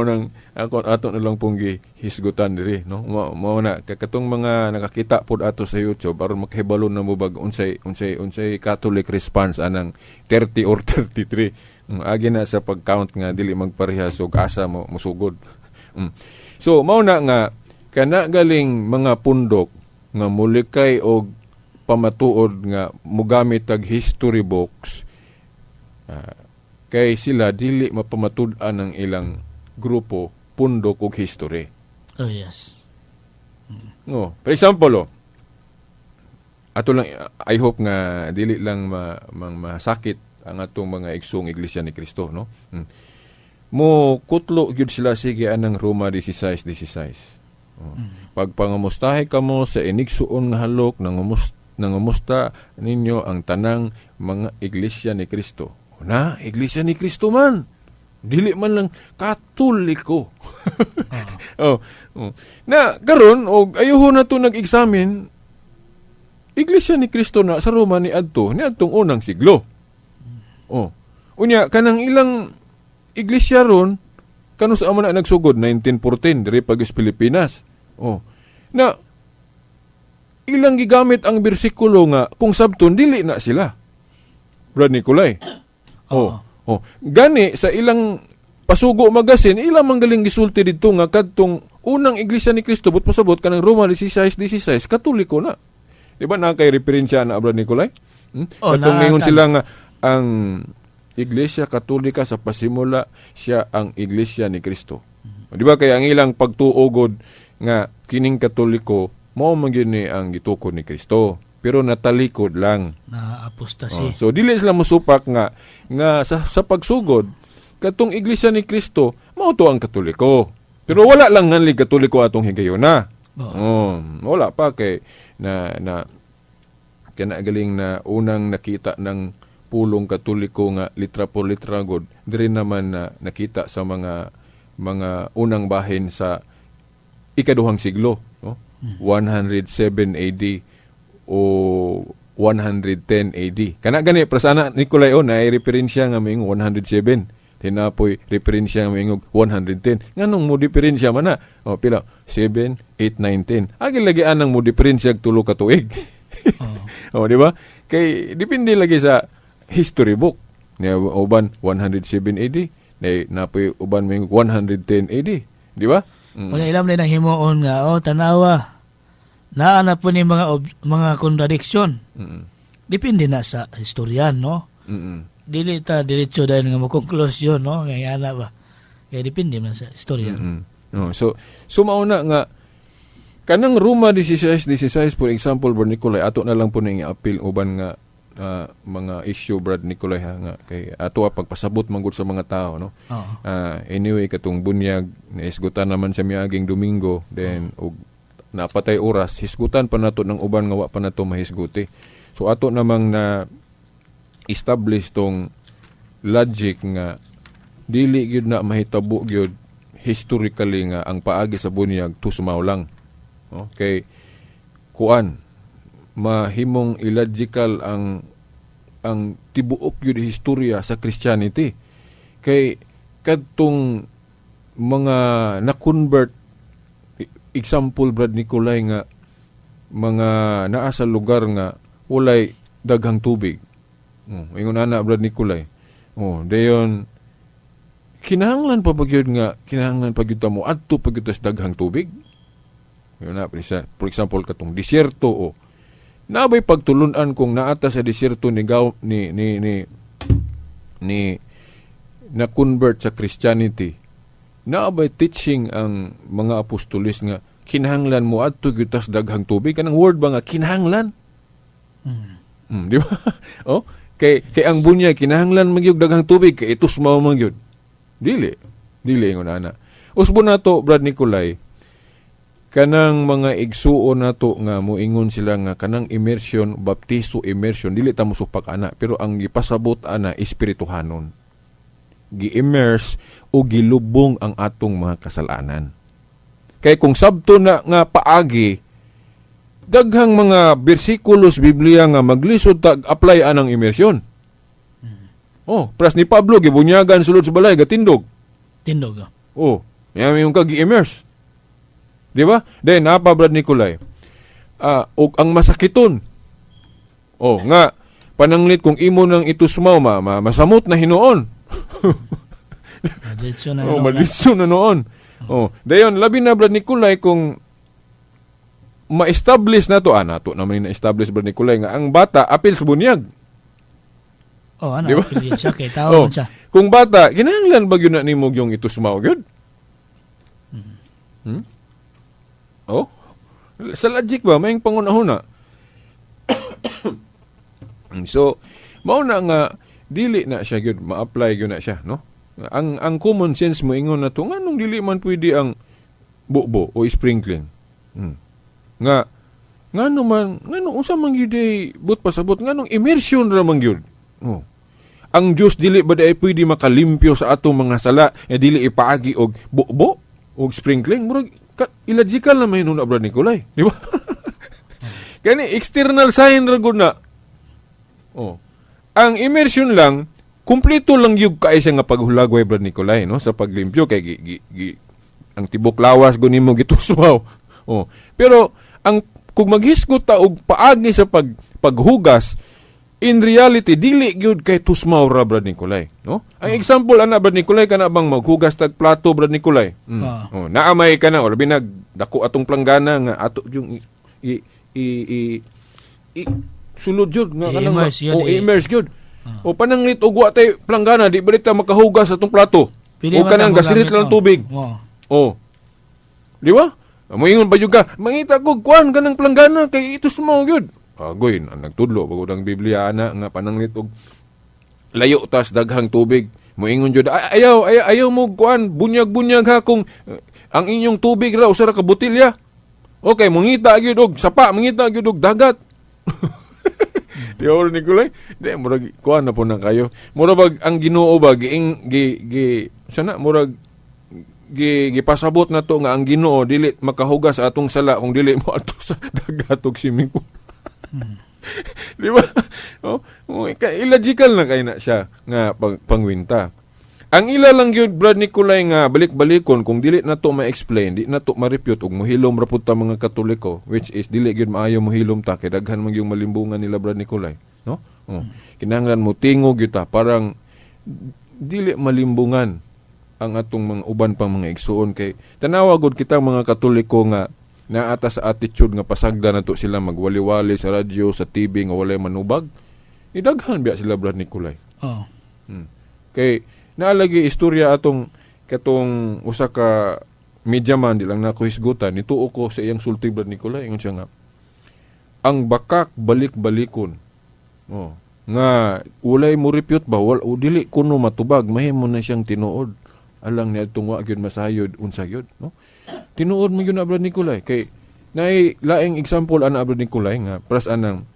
nang ato na lang pong hisgutan diri no. Mao na katong mga nakakita pod ato sa YouTube aron makahibalo na mo bag unsay Catholic response anang 30 or 33. Agi na sa pag-count nga dili magparehas og asa mo musugod. So mao na nga kana galing mga pundok nga mulikay og pamatuod nga mogamit tag history books kay sila dili mapamatud-an ng ilang grupo pundok og history. Oh yes. No, for example ato lang I hope nga dili lang masakit ang atong mga igsong Iglesia ni Cristo, no? Mo kutlo gyud sila sige anang Roma 16:16. Pag pangamustahe kamo sa inigsuon nga halok nangumusta ninyo ang tanang mga Iglesia ni Cristo. Na Iglesia ni Cristo man. Dili man lang Katoliko. Na karon og ayuho na to nag-examine Iglesia ni Cristo na sa Roma ni adtong unang siglo. Unya kanang ilang iglesia ron kano sa amo na nagsugod 1914 diri pagis Pilipinas. Na ilang gigamit ang bersikulo nga kung sabton dili na sila. Brad Nicolay. Gani sa ilang pasugo magasin ilang manggaling gisulti didto nga kadtong unang iglesia ni Cristo but pasabot kanang Roma 16:16 Katoliko na. Di ba na kay referensya na Brad Nicolay? Katong mingon sila nga ang Iglesia Katolika sa pasimula siya ang Iglesia ni Cristo. Di ba kaya ang ilang pagtuogod nga kining Katoliko mao man gyud ni ang gitukod ni Cristo pero natalikod lang na apostasy. So dili sila mosupak nga sa pagsugod katong Iglesia ni Cristo mao to ang Katoliko. Pero wala lang nganli Katoliko atong higayuna. Wala pa kay na kinagaling na unang nakita ng pulong Katoliko nga litra por litra god diri naman na nakita sa mga unang bahin sa ikaduhang siglo, no? 107 AD o 110 AD. Kana gani prasana Nicolay na ay referensya nga mayong 107. Tinapoy referensya nga mayong 110. Nganong mo diferensya man na? Pila 7, 8, 9, 10. Agi lagi anang mo diferensya tulo ka tuig. Di ba? Kay depende lagi sa history book. Uban 107 AD, napoy uban may 110 AD, di ba? Wala ilam din ang himuon nga tanawa. Naa na po ni mga contradiction. Depende na sa historian, no? Dili ta diretso dahil nga mo conclusion, no? Nga ana ba. Kaya depende man sa historian. So mauna nga kanang Roma 16:16 for example Brad Nicolay ato na lang po ning appeal uban nga mga issue Brad Nicolay nga kay ato pagpasabot manggod sa mga tao, no? Anyway katong bunyag naisgutan naman sa miaging Domingo then og napatay oras hisgutan pa nato ng uban nga wa pa nato mahisguti. So ato namang na establish tong logic nga dili gyud na mahitabo gyud historically nga ang paagi sa bunyag tusmaw lang. Okay, kuan mahimong illogical ang tibuok yun historya sa Christianity Kay kadtong mga na-convert, example Brad Nicolay nga mga naa sa lugar nga walay daghang tubig. Ingon ana Brad Nicolay. Dayon kinahanglan pa bagyod nga kinahanglan pagyud ta mo adto pagyud sa daghang tubig. Yun na, for example katong disyerto nabay pagtulunan kung naata sa disyerto ni na convert sa Christianity. Naabay teaching ang mga apostolis nga kinahanglan mo adto gyud sa daghang tubig. Kanang word ba nga kinahanglan? Di ba? Kay ang bunya kinahanglan magyud daghang tubig kay itus mao man gyud. Dili ingon ana. Usbo nato Brad Nicolay, kanang mga igsuon nato nga moingon sila nga kanang immersion, baptizo immersion, dili ta mosupak ana, pero ang gipasabot ana espirituhanon. Gi-immerse o gilubong ang atong mga kasalanan. Kay kung sabto na nga paagi, daghang mga bersikulos Biblia nga maglisod tag apply anang immersion. Pras ni Pablo gibunyagan sulod sa balay gatindog. Tindog. Yung gi-immerse. Di ba? Then napa Brad Nicolay. Og ang masakiton. Nga pananglit kung imo nang itusmaw masamot na hinuon. Madritso na noon. Dayon labi na Brad Nicolay kung ma-establish nato naman na-establish Brad Nicolay nga ang bata apil sa bunyag. Diba? Siya kay tao siya. Kung bata, kinahanglan ba yun na nimog yung itusmaw gyud? Sa logic ba may pangunahuna? So, mao na nga dili na siya gyud ma-apply gyud na siya, no? Ang common sense mo ingon na to nganong dili man pwede ang bubo o sprinkling. Ngano unsa man gyud but pasabot nganong immersion ra man gyud. Ang Diyos dili ba ay pwede makalimpyo sa atong mga sala dili ipaagi og bubo og sprinkling murag illogical na may nun Brad Nicolay, di ba? Kani external sign ra gud na. Ang immersion lang kumpleto lang yung kay siya nga paghulagway Brad Nicolay, no, sa paglimpyo kay ang tibok lawas gud nimo gitusmaw. Pero ang kung maghisgot ta og paagi sa paghugas, in reality dili gyud kay tusmaw ra Brad Nicolay, no? Ang example ana Brad Nicolay kana bang maghugas tag plato Brad Nicolay. Naamay kana or binag dako atong planggana nga ato yung sulod jud nga kanang immerse jud. Pananglit og wa tay planggana di balita makahugas atong plato. O kanang gasirit lang tubig. Di ba? Moingon ba jud ka, mangita ko kuan kanang planggana kay itusmaw gyud. Agoy, nagtudlo bagod ang Biblia ana nga pananglit og layo tas daghang tubig. Moingon jud ayaw mo kuan bunyag-bunyag ha kung ang inyong tubig ra usa ra ka botelya. Okay, mangita gyud og sapa, mangita gyud og dagat. Di or Nicolay, di murag kuan na po na kayo. Murag ang Ginoo ba sana murag gipasabot na to nga ang Ginoo dili makahugas sa atong sala kung dili mo ato sa dagat og swimming pool. Di ba? Illogical na kay na siya nga pangwinta. Ang ila lang yun Brad Nicolay nga balik-balikon kung dili na to ma-explain, di na to ma-refute og mohilom ra pud ta mga Katoliko, which is dili gyud maayo mohilom ta kay daghan man yung malimbungan nila Brad Nicolay, no? Kinahanglan mo tingog gyud ta parang dili malimbungan ang atong mga uban pang mga igsuon kay tanawa gud kita mga Katoliko nga naata sa attitude nga pasagda na to sila magwali-wali sa radyo, sa TV nga walay manubag. Idaghan biya sila Brad Nicolay. Kay naalagi istorya atong katong usa ka media man di lang nakuhisgutan nituo ko sa iyang sulti Brad Nicolay ingon siya nga ang bakak balik-balikon. Nga ulay mo repute ba wala dili kuno matubag mahimo na siyang tinuod. Alang niya itong wa gyud masayod unsa gyud, no? Tinuod mo yun na Brad Nicolay kay naay laing example ana Brad Nicolay nga pras anang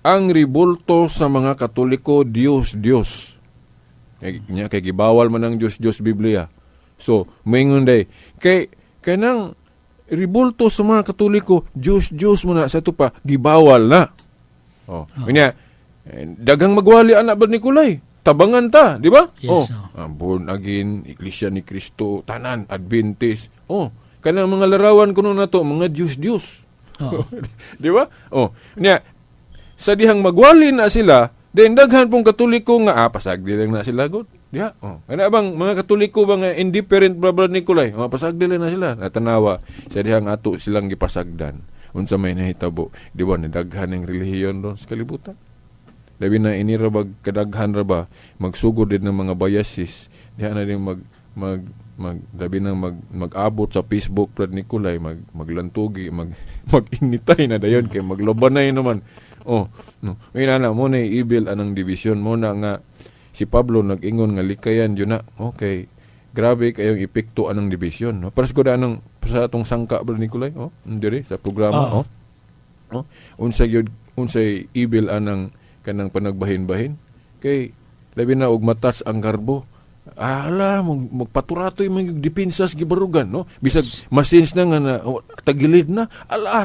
ang ribulto sa mga Katoliko Dios kay gibawal man ang Dios Biblia. So moingon day kay kanang ribulto sa mga Katoliko Dios mo na sa tupa gibawal na. Unya dagang magwali ana Brad Nicolay tabangan ta, di ba? Yes, Born again, Iglesia ni Cristo, tanan, Adventist. Kanang mga larawan kuno na to, mga Diyos. Oo. Di ba? Nya, sa dihang magwali na sila, then daghan pong Katoliko nga, pasagdi lang na sila, good. Diha. Kana bang mga Katoliko ba nga indifferent, Brother Nicolay? Pasagdi lang na sila. Natanawa, sa dihang ato silang gipasagdan. Unsa may nahitabo, di ba, nadaghan ng relihiyon doon sa kalibutan. Labi na inirabag kadaghan ra ba, magsugod din ng mga biases, diha na din labi na mag-abot sa Facebook, Brad Nicolay, maglantugi, mag-initay na dayon kay maglobanay naman. May nana mo na evil anang division mo na nga si Pablo nag-ingon nga likayan yun na. Okay, grabe kayong epekto anang division. Paras ko da anang sa atong sangka, Brad Nicolay, diri sa programa. Unsay evil anang kanang panagbahin-bahin kay labi na og matas ang garbo. Magpaturatoy mga depinsas gibarugan, no? Bisag masins na nga na tagilid na,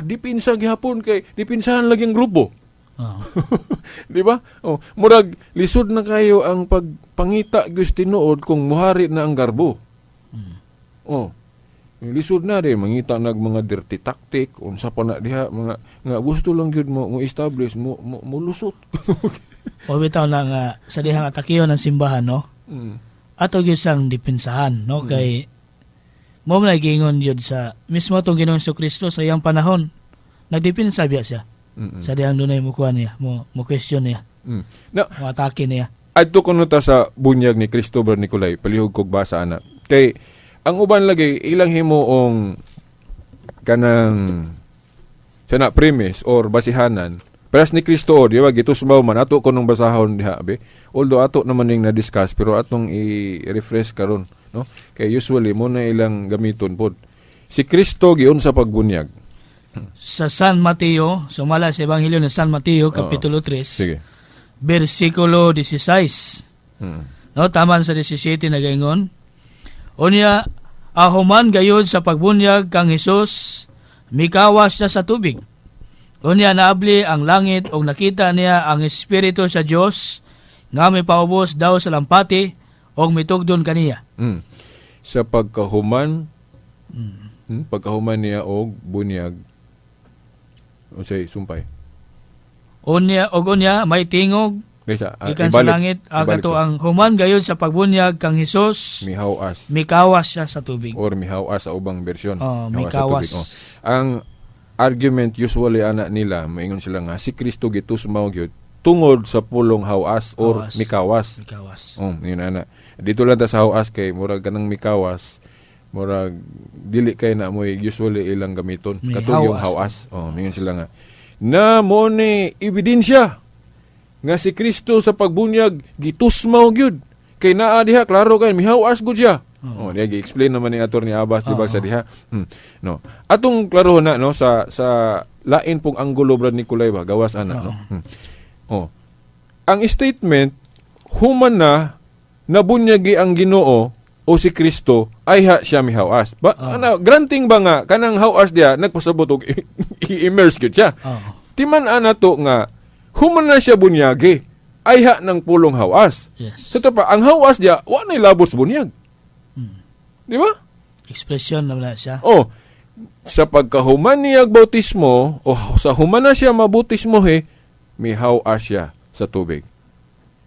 dipinsa gihapon kay dipinsahan lagi ang grupo. Di ba? Murag lisod na kayo ang pagpangita gyud tinuod kung muhari na ang garbo. Lisod na rin, mangita nag mga dirty tactic, unsa pa na diha, mga nga gusto lang gyud mo establish, mo lusot. O bitaw na nga, sa dihang atakiyon ng simbahan, no? Ato gyud sang dipinsahan, no? Kay, mo na gingon yun sa, mismo itong Ginoong Kristo sa iyang panahon, nagdipinsa biya siya. Sa dihang dunay mo kuha niya, mo question niya, mo atake niya. Adto ko ta sa bunyag ni Cristo, Brother Nicolay, palihog kog basa ana. Kay, ang uban lagi, ilang himuong kanang sana premise or basihanan, peras ni Cristo, di ba, gitusmaw man, ato ko nung basahon diha, be. Although ato naman yung na-discuss, pero atong i-refresh karon, no? Kay usually, mo na ilang gamiton po. Si Cristo, giun sa pagbunyag. Sa San Mateo, sumala sa Ebanghelyo ng San Mateo, Kapitulo 3, Sige. versikulo 16. No, taman sa 17 na gaingon, unya, ahuman gayod sa pagbunyag kang Hesus, mikawas siya sa tubig. Unya naabli ang langit og nakita niya ang Espiritu sa Dios nga may paubos daw sa lampati og mitugdon kaniya. Sa pagkahuman niya og bunyag, unsay sumpay? Unya may tingog ikan sa langit, agato ang human gayud sa pagbunyag kang Hesus, mikawas siya sa tubig. Or mihawas sa ubang bersyon. Mikawas. Ang argument usually ana nila, maingon sila nga, si Kristo gitusmaw gyud tungod sa pulong hawas or mikawas. Yun ana. Dito lang ta sa hawas kay murag kanang mikawas, murag dili kay na mo usually ilang gamiton. Katong yung hawas. Maingon sila nga, na mo ni ebidensya nga si Kristo sa pagbunyag gitusmaw gyud kay naa diha klaro kay mihawas gud siya. Diya gi-explain naman ni Atty. Abbas di ba sa diha. No. Atong klaro na no sa lain pong anggulo, Brad Nicolay ba gawas ana no. Ang statement human na nabunyagi ang Ginoo o si Kristo ay siya mihawas. Granting ba nga kanang hawas diya nagpasabot og i-immerse gyud siya. Timan ana to nga human na siya bunyagi, ay ng pulong hawas. Yes. So pa, ang hawas diya, wa na'y labos bunyag. Di ba? Expression naman na siya. Sa pagkahuman niya bautismo, o sa human na siya mabutismo may hawas siya sa tubig.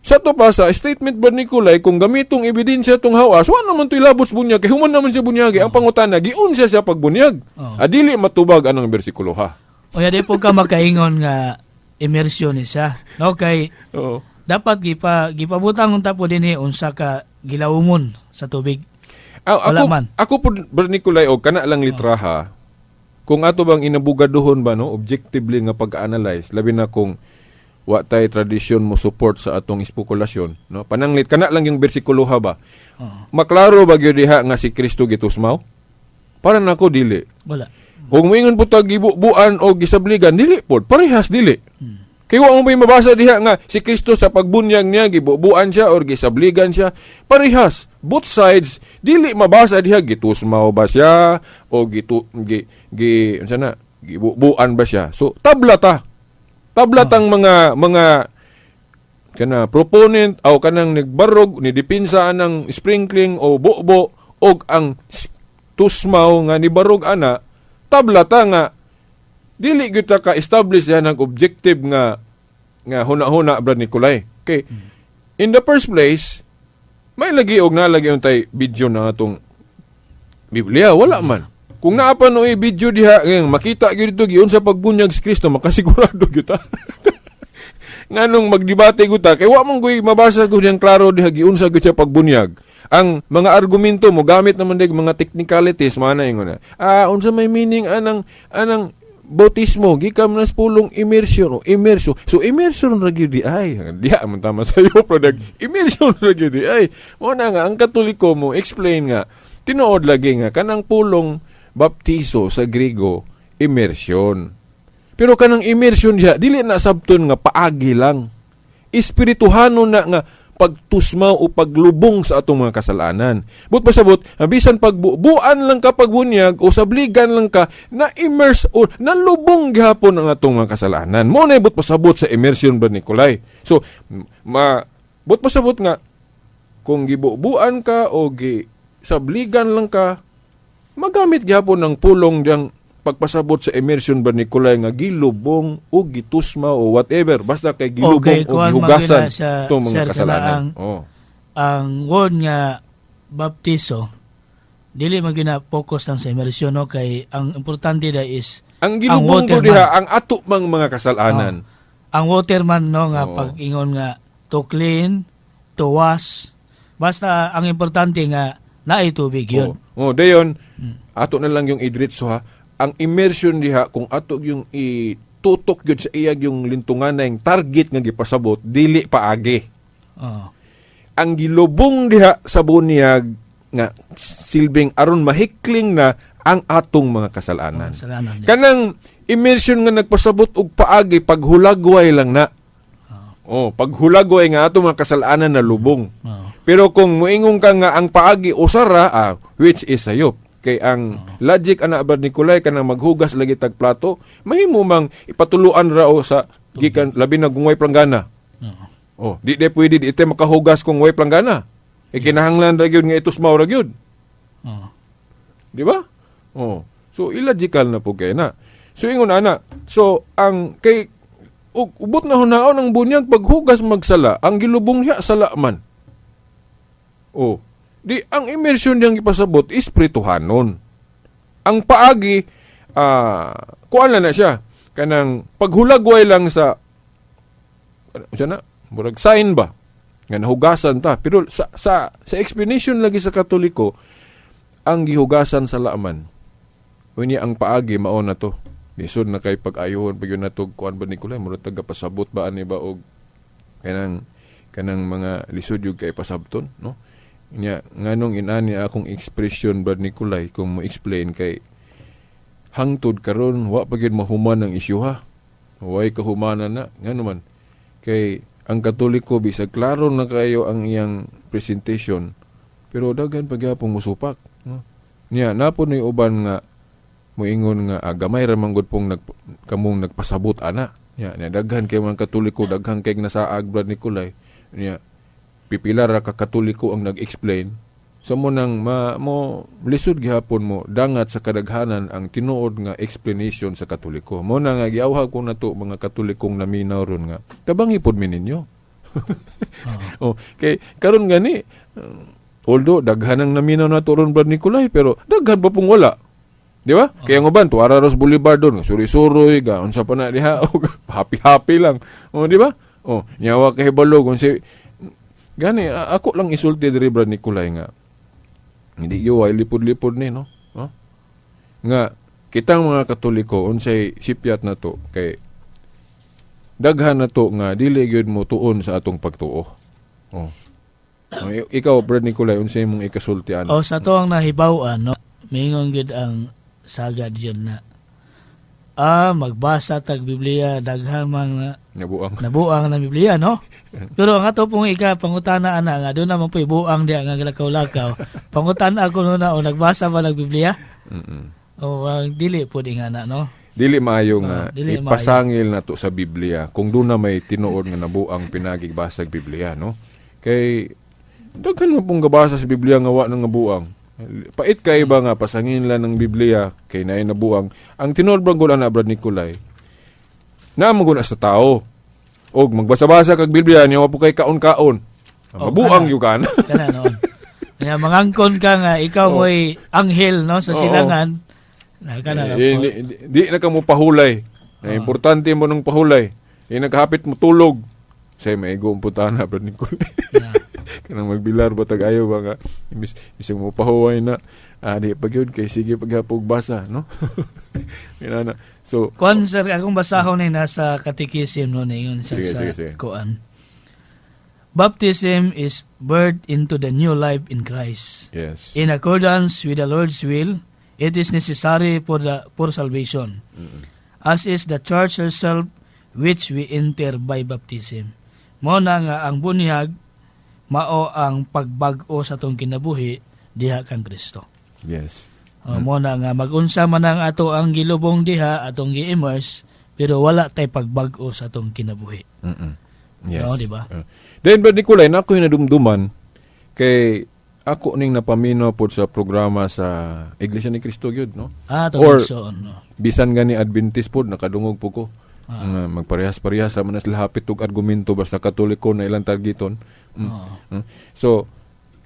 Sa to pa, sa statement ba Nicolay, kung gamitong ebidensya itong hawas, wa naman to'y labos bunyag, kaya human naman siya bunyagi. Ang pangutana, giun siya sa pagbunyag. Adili matubag anong bersikulo ha. O di po ka makaingon nga immersion siya. No, kay dapat gipabutang unta po din unsa ka gilawumon sa tubig. Ako po, Brother Nicolay, kana lang litraha, kung ato bang inabugaduhon ba, no, objectively nga pag-analyze, labi na kung wa tay tradisyon mo support sa atong espukulasyon, no, pananglit, kana lang yung bersikulo ha ba? Maklaro ba gyud diha nga si Kristo gitusmaw? Para nako dili. Wala. Kung moingon po tag gibubuan o gisabligan, dili po, parehas dili. Kaya mo may mabasa diha nga si Kristo sa pagbunyag niya, gibubuan siya or gisabligan siya, parehas. Both sides, dili mabasa diha gitusmaw ba siya o gibubuan ba siya. So tablatang mga kana proponent o kanang nagbarog ni dipinsa ng sprinkling o bubo og ang tusmaw nga ni barog ana tablata nga dili gyud ta ka establish yan ang objective nga huna-huna Brad Nicolay. Okay. In the first place, may lagi og nalagi untay video na atong Biblia wala man. Kung naapanoy video diha makita gyud dito giun sa pagbunyag si Kristo makasigurado gyud ta. Nganong magdebate gyud ta kay wa man gyud mabasa gyud yang klaro diha giun sa gyud sa pagbunyag. Ang mga argumento mo gamit naman dig mga technicalities mana ingon na. Unsa may meaning anang bautismo gikan nas pulong immersion o immerso. So immersion ra gyud di ay diha man tama sayo product. Immersion ra gyud di ay. Mo na nga ang Katoliko mo explain nga tinuod lagi nga kanang pulong baptizo sa Griego immersion. Pero kanang immersion diha dili na sabton nga paagi lang. Espirituhano na nga pagtusmaw o paglubong sa atong mga kasalanan. But pasabot, bisan pagbuan lang ka pagbunyag o sabligan lang ka na immerse o nalubong gihapon ang atong mga kasalanan. Mo na but pasabot sa immersion ba Nicolay. So but pasabot nga kung gibubuan ka o sabligan lang ka magamit gihapon ng pulong diyang pagpasabot sa immersion ba Nicolay nga gilubong o gitusma o whatever basta kay gilubong o gihugasan itong mga kasalanan. Ang word nga baptizo dili man gina-focus lang sa immersion no kay ang importante da is ang gilubong ko diha ang ato mang mga kasalanan. Ang water man no nga pag-ingon nga to clean, to wash basta ang importante nga naay tubig yun. Dayon ato na lang yung idritso ha. Ang immersion diha kung ato yung itutok gyud sa iyag yung lintungan na yung target nga gipasabot dili paagi. Ang gilubong diha sa bunyag nga silbing aron mahikling na ang atong mga kasalanan. Kanang immersion nga nagpasabot og paagi paghulagway lang na. Paghulagway nga atong mga kasalanan na lubong. Pero kung muingon ka nga ang paagi usara which is sayop. Kay ang logic ana Brad Nicolay kanang maghugas lagi tag plato, mahimo mang ipatuluan ra o sa gikan labi na gungway planggana. Di pwede di ite makahugas kung way planggana. Kinahanglan ra gyud nga itusmaw ra gyud. Di ba? So illogical na po kay na. So ingon ana. So ang kay ubot na hunaon ang bunyag paghugas magsala, ang gilubong siya sala man. Di, ang immersion niyang ipasabot is prituhanon. Ang paagi, kuan na siya. Kanang paghulagway lang sa, murag sign ba? Nga nahugasan ta. Pero sa explanation lagi sa Katoliko, ang gihugasan sa laman. Unya ang paagi, maon na to. Lisod na kay pag-ayuhon, pag yun na to, kuan ba Nicolay, murag taga-pasabot ba, ani ba, o kanang mga lisod yung kay pasabton, no? Nganong inani akong expression Brad Nicolay kung mo-explain kay hangtod karon wa pa gyud mahuman ang isyu ha. Way kahumanan na ngano man kay ang Katoliko bisag klaro na kayo ang iyang presentation pero daghan pa gyapon musupak no. Napon ni uban nga moingon nga gamay ra man gud pong kamong nagpasabot ana. Daghan kay mga Katoliko daghan kay nasaag Brad Nicolay. Pipila ra ka Katoliko ang nag-explain sa mo nang mo lisod gihapon mo dangat sa kadaghanan ang tinuod nga explanation sa Katoliko. Mo na nga giawhag ko nato mga Katolikong naminaw ron nga tabangi pod mi ninyo. Kay karon gani although daghan ang naminaw nato ron Brad Nicolay pero daghan pa pong wala. Di ba? Kaya nga ba tuara Ros Boulevard doon suri-suroy ga unsa pa na diha happy-happy lang. Di ba? Nyawa kay balog unsa gani, ako lang isulti diri Brad Nicolay nga. Hindi ay lipod-lipod ni, no? Nga, kitang mga Katoliko, unsay sipyat na to, kay daghan na to nga, dili gyud mo tuon sa atong pagtuo. Ikaw, Brad Nicolay, unsay mong ikasultian? Sa to ang nahibawan, no? Mingon gyud ang sagad yun na magbasa tag Biblia daghan mga nabuang na Biblia no pero ang ato pong pangutana ana nga do na man poy buang diha nga lakaw-lakaw pangutan ako no na o nagbasa ba nag Biblia o dili pud ingana no dili maayo nga dili ipasangil na to sa Biblia kung doon na may tinuod nga nabuang pinagigbasag Biblia, no? Kay daghan mo pong gabasa sa Biblia nga wa nang nabuang. Pait kay ba nga pasangin lang ng Biblia kay naay nabuang. Ang tinuod brang gud ana Brad Nicolay na maguna sa tao. Og magbasa-basa kag Biblia niya wa po kay kaon-kaon. Mabuang yung kan. Kana noon. Kaya mangangkon ka nga ikaw mo'y anghel no sa silangan. Kana di na ka mo pahulay. Importante mo nung pahulay. Naghapit mo tulog. Say may go putana Brad Nicolay. Kanang magbilar ba tag-ayo ba nga isang mo pahuway na di pag yun kay sige paghapog basa, no? Minana. So kuan sir akong basahon ni nasa katekism no niyon sa sige. kuan. Baptism is birth into the new life in Christ. yes. In accordance with the Lord's will, it is necessary for salvation. As is the church herself, which we enter by baptism. Mo na nga ang bunyag mao ang pagbag-o sa tong kinabuhi diha kang Kristo. Yes. Mo na nga mag-unsa man ang ato ang gilubong diha atong gi-immerse pero wala tay pagbag-o sa tong kinabuhi. Yes. No, di ba? Then Brad Nicolay, na ako yung nadumduman kay ako ning napamino po sa programa sa Iglesia ni Cristo gyud, no? Or no? bisan gani Adventist po nakadungog po ko. Magparehas-parehas ra man sila hapit og argumento basta Katoliko na ilang targeton. So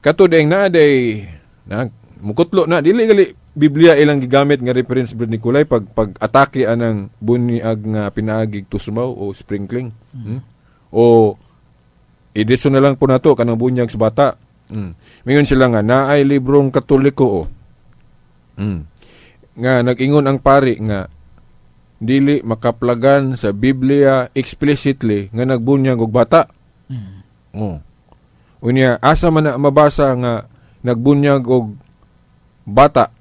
kato ding naaday na mukutlo na dili gali Biblia ilang gigamit nga reference Brad Nicolay pag atake anang bunyag nga pinaagig tusmaw o sprinkling. O edisyon na lang po nato kanang bunyag sa bata. Mayon sila nga naay librong Katoliko nga nag-ingon ang pari nga dili makaplagan sa Biblia explicitly nga nagbunyag og bata. Unya asa man na mabasa nga nagbunyag og bata.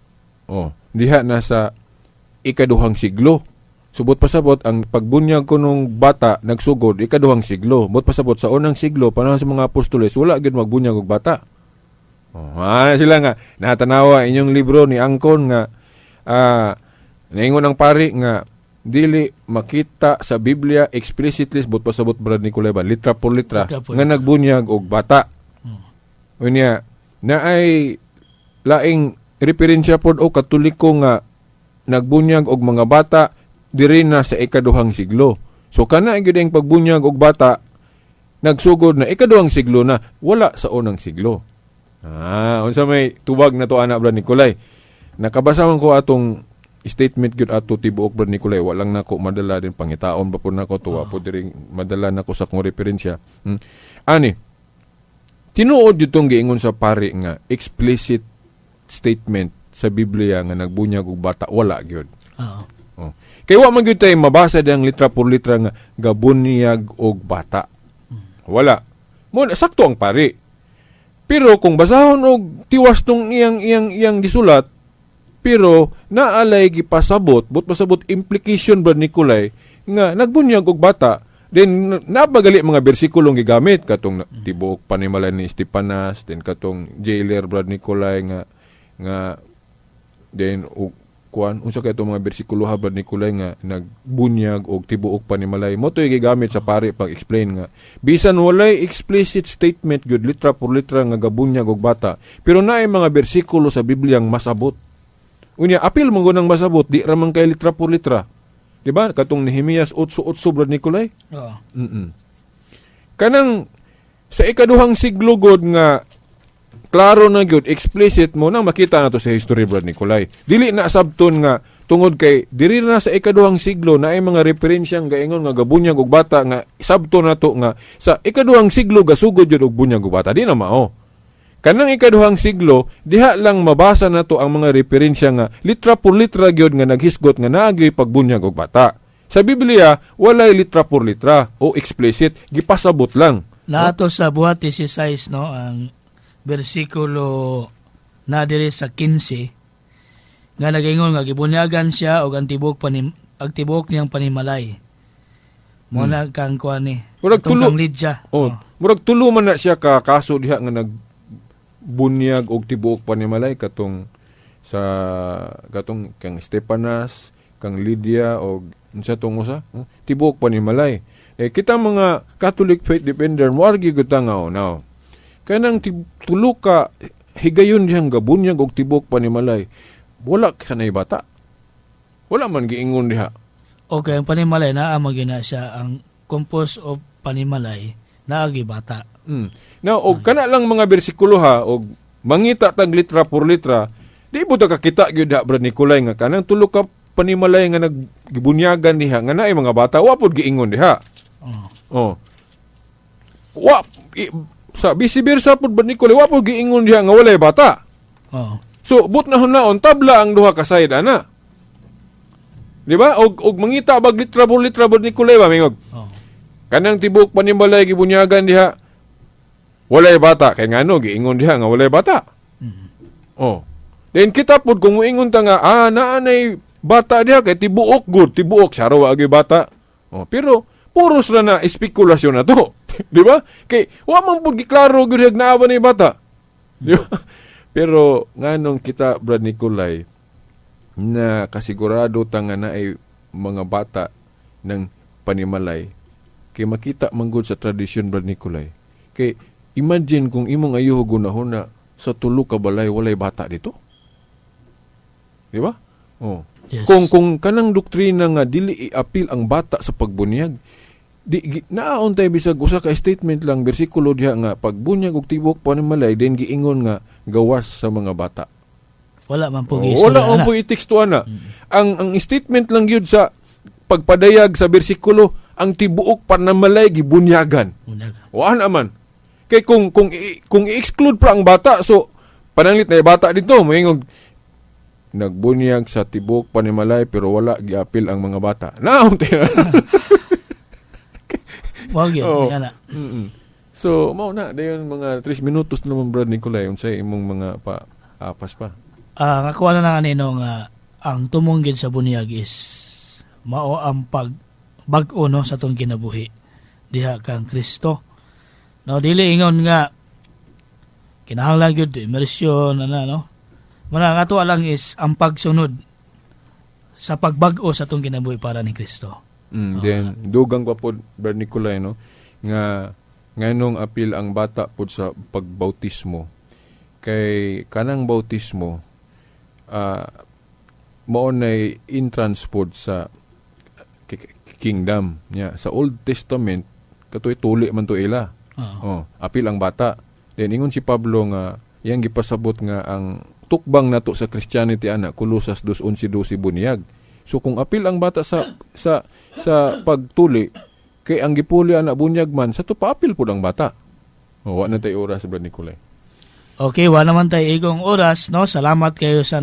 Diha na sa ikaduhang siglo. Subot pasabot ang pagbunyag ko nung bata nagsugod ikaduhang siglo. Bot pasabot sa unang siglo panahon sa mga apostoles wala gyud magbunyag og bata. Sila nga natanawa inyong libro ni Angkon nga naingon ang pari nga dili makita sa Biblia explicitly bot pasabot Brad Nicolay ba litra por litra nga nagbunyag og bata. Unya naay laing referensya pod o Katoliko nga nagbunyag og mga bata diri na sa ikaduhang siglo. So kana gyud ang pagbunyag og bata nagsugod na ikaduhang siglo na wala sa unang siglo. Unsa may tubag na to ana Brad Nicolay. Nakabasa man ko atong statement gyud ato tibuok Brad Nicolay, walang nako madala din pangitaon ba pud nako tuwa po diri madala nako sa kong referensya. Ani tinuod gyud tong giingon sa pari nga explicit statement sa Biblia nga nagbunyag og bata wala gyud. Kaya wa man gyud tay mabasa dang litra por litra nga gabunyag og bata. Wala. Mo sakto ang pari. Pero kung basahon og tiwas tong iyang gisulat, pero naalay gipasabot, but pasabot implication Brad Nicolay nga nagbunyag og bata, then nabagali mga bersikulong gigamit katong tibuok panimalay ni Estepanas, then katong jailer Brad Nicolay nga then kuan unsa kay itong mga bersikulo ha Brad Nicolay nga nagbunyag og tibuok panimalay mo toy gigamit sa pari pag explain nga bisan walay explicit statement gyud litra por litra nga gabunyag og bata pero naay mga bersikulo sa Biblia ang masabot unya apil mo gunang masabot di ra man kay litra por litra di ba katong Nehemias 8:8 Brad Nicolay kanang sa ikaduhang siglo god nga klaro na gyud explicit mo nang makita na to sa history Brad Nicolay. Dili na sabton nga tungod kay diri na sa ikaduhang siglo na ay mga referensyang gaingon nga gabunyag og bata nga sabton na to nga sa ikaduhang siglo gasugod jud og bunyag og bata di na mao. Kanang ikaduhang siglo diha lang mabasa na to ang mga referensya nga litra por litra gyud nga naghisgot nga naagi pagbunyag og bata. Sa Biblia walay litra por litra o explicit gipasabot lang. Nato sa buhat 16 no ang bersikulo na diri sa 15 nga nagaingon nga gibunyagan siya og ang tibok niyang panimalay. Mo na kang kuan ni. Murag tulo Lidya. Murag tulo man na siya ka kaso diha nga nagbunyag og tibuok panimalay katong kang Estepanas, kang Lydia o unsa tong usa, tibuok panimalay. Kita mga Catholic faith defender mo argi gud nga now. Kanang tulo ka higayon diyang gabunyag og tibuok panimalay. Wala kanay bata. Wala man giingon diha. Okay, ang panimalay na magina siya ang composed of panimalay na agi bata. Now, og kana lang mga bersikulo ha, og mangita tag litra por litra, di mo ta kakita gyud ha, Brad Nicolay, nga kanang tulo ka panimalay nga nagbunyagan diha, nga naay mga bata, wa pod giingon diha. Oh. Sa bisibirsa pod Brad Nicolay, wa pod giingon diha nga walay bata. So, but na hunaon, tabla ang duha ka side, ana. Di ba? Og mangita bag litra por Brad Nicolay ba, mingog? Kanang tibok panimalay gibunyagan diha, walay bata. Kaya nga giingon diha nga walay bata. Then kita pod kung muingon ta nga, naanay bata diha, kay tibuok good, tibuok, saro agi bata. Pero, puros na espekulasyon na to. Di ba? Kay, wa man pod giklaro gyud na aba ni bata. Di ba? Pero, nganong kita, Brad Nicolay, na kasigurado ta nga na ay mga bata ng panimalay, kay makita manggod sa tradisyon, Brad Nicolay. Kay imagine kung imong ayuho gunahuna sa tulo ka balay walay bata dito. Di ba? Yes. Kung kanang doktrina nga dili i-appeal ang bata sa pagbunyag, naaon tay bisag usa ka statement lang bersikulo diha nga pagbunyag og tibok panimalay den giingon nga gawas sa mga bata. Wala man po wala man po itekstuhan na. Ang statement lang yun sa pagpadayag sa bersikulo, ang tibuok panamalay gibunyagan. Waan naman. Kay kung i-exclude pa ang bata, so pananglit na bata dito, moingog nagbunyag sa tibuok panimalay pero wala giapil ang mga bata. Naon tayo. Wag yun. So, mao na dayon mga 3 minutos naman, Brad Nicolay, unsay imong mga apas pa. Nakuha na nga nino nga ang tumunggid sa bunyag is mao ang bag-o no sa tong kinabuhi diha kang Kristo. No, dili ingon nga kinahanglan gyud immersion no. Muna nga to lang is ang pagsunod sa pagbag-o sa tong kinabuhi para ni Kristo. Then dugang pa pod Brad Nicolay no nga nganong apil ang bata pod sa pagbautismo. Kay kanang bautismo mao nay entrance pod sa kingdom niya. Sa Old Testament katoy tuli man to ila. Apil ang bata. Then ingon si Pablo nga iyang gipasabot nga ang tukbang nato sa Christianity ana Kolosas 2:11-12 bunyag. So kung apil ang bata sa pagtuli kay ang gipuli ana bunyag man sa to paapil pud ang bata. Wa na tay oras Brad Nicolay. Okay, wa naman tay igong oras no. Salamat kayo sa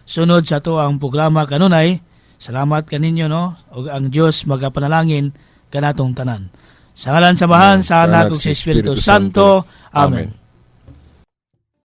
sunod sa to ang programa kanunay. Salamat kaninyo no, ug ang Dios magapanalangin kanatong tanan. Sa ngalan sa Mahan, sa Anak ug sa Espiritu Santo. Amen.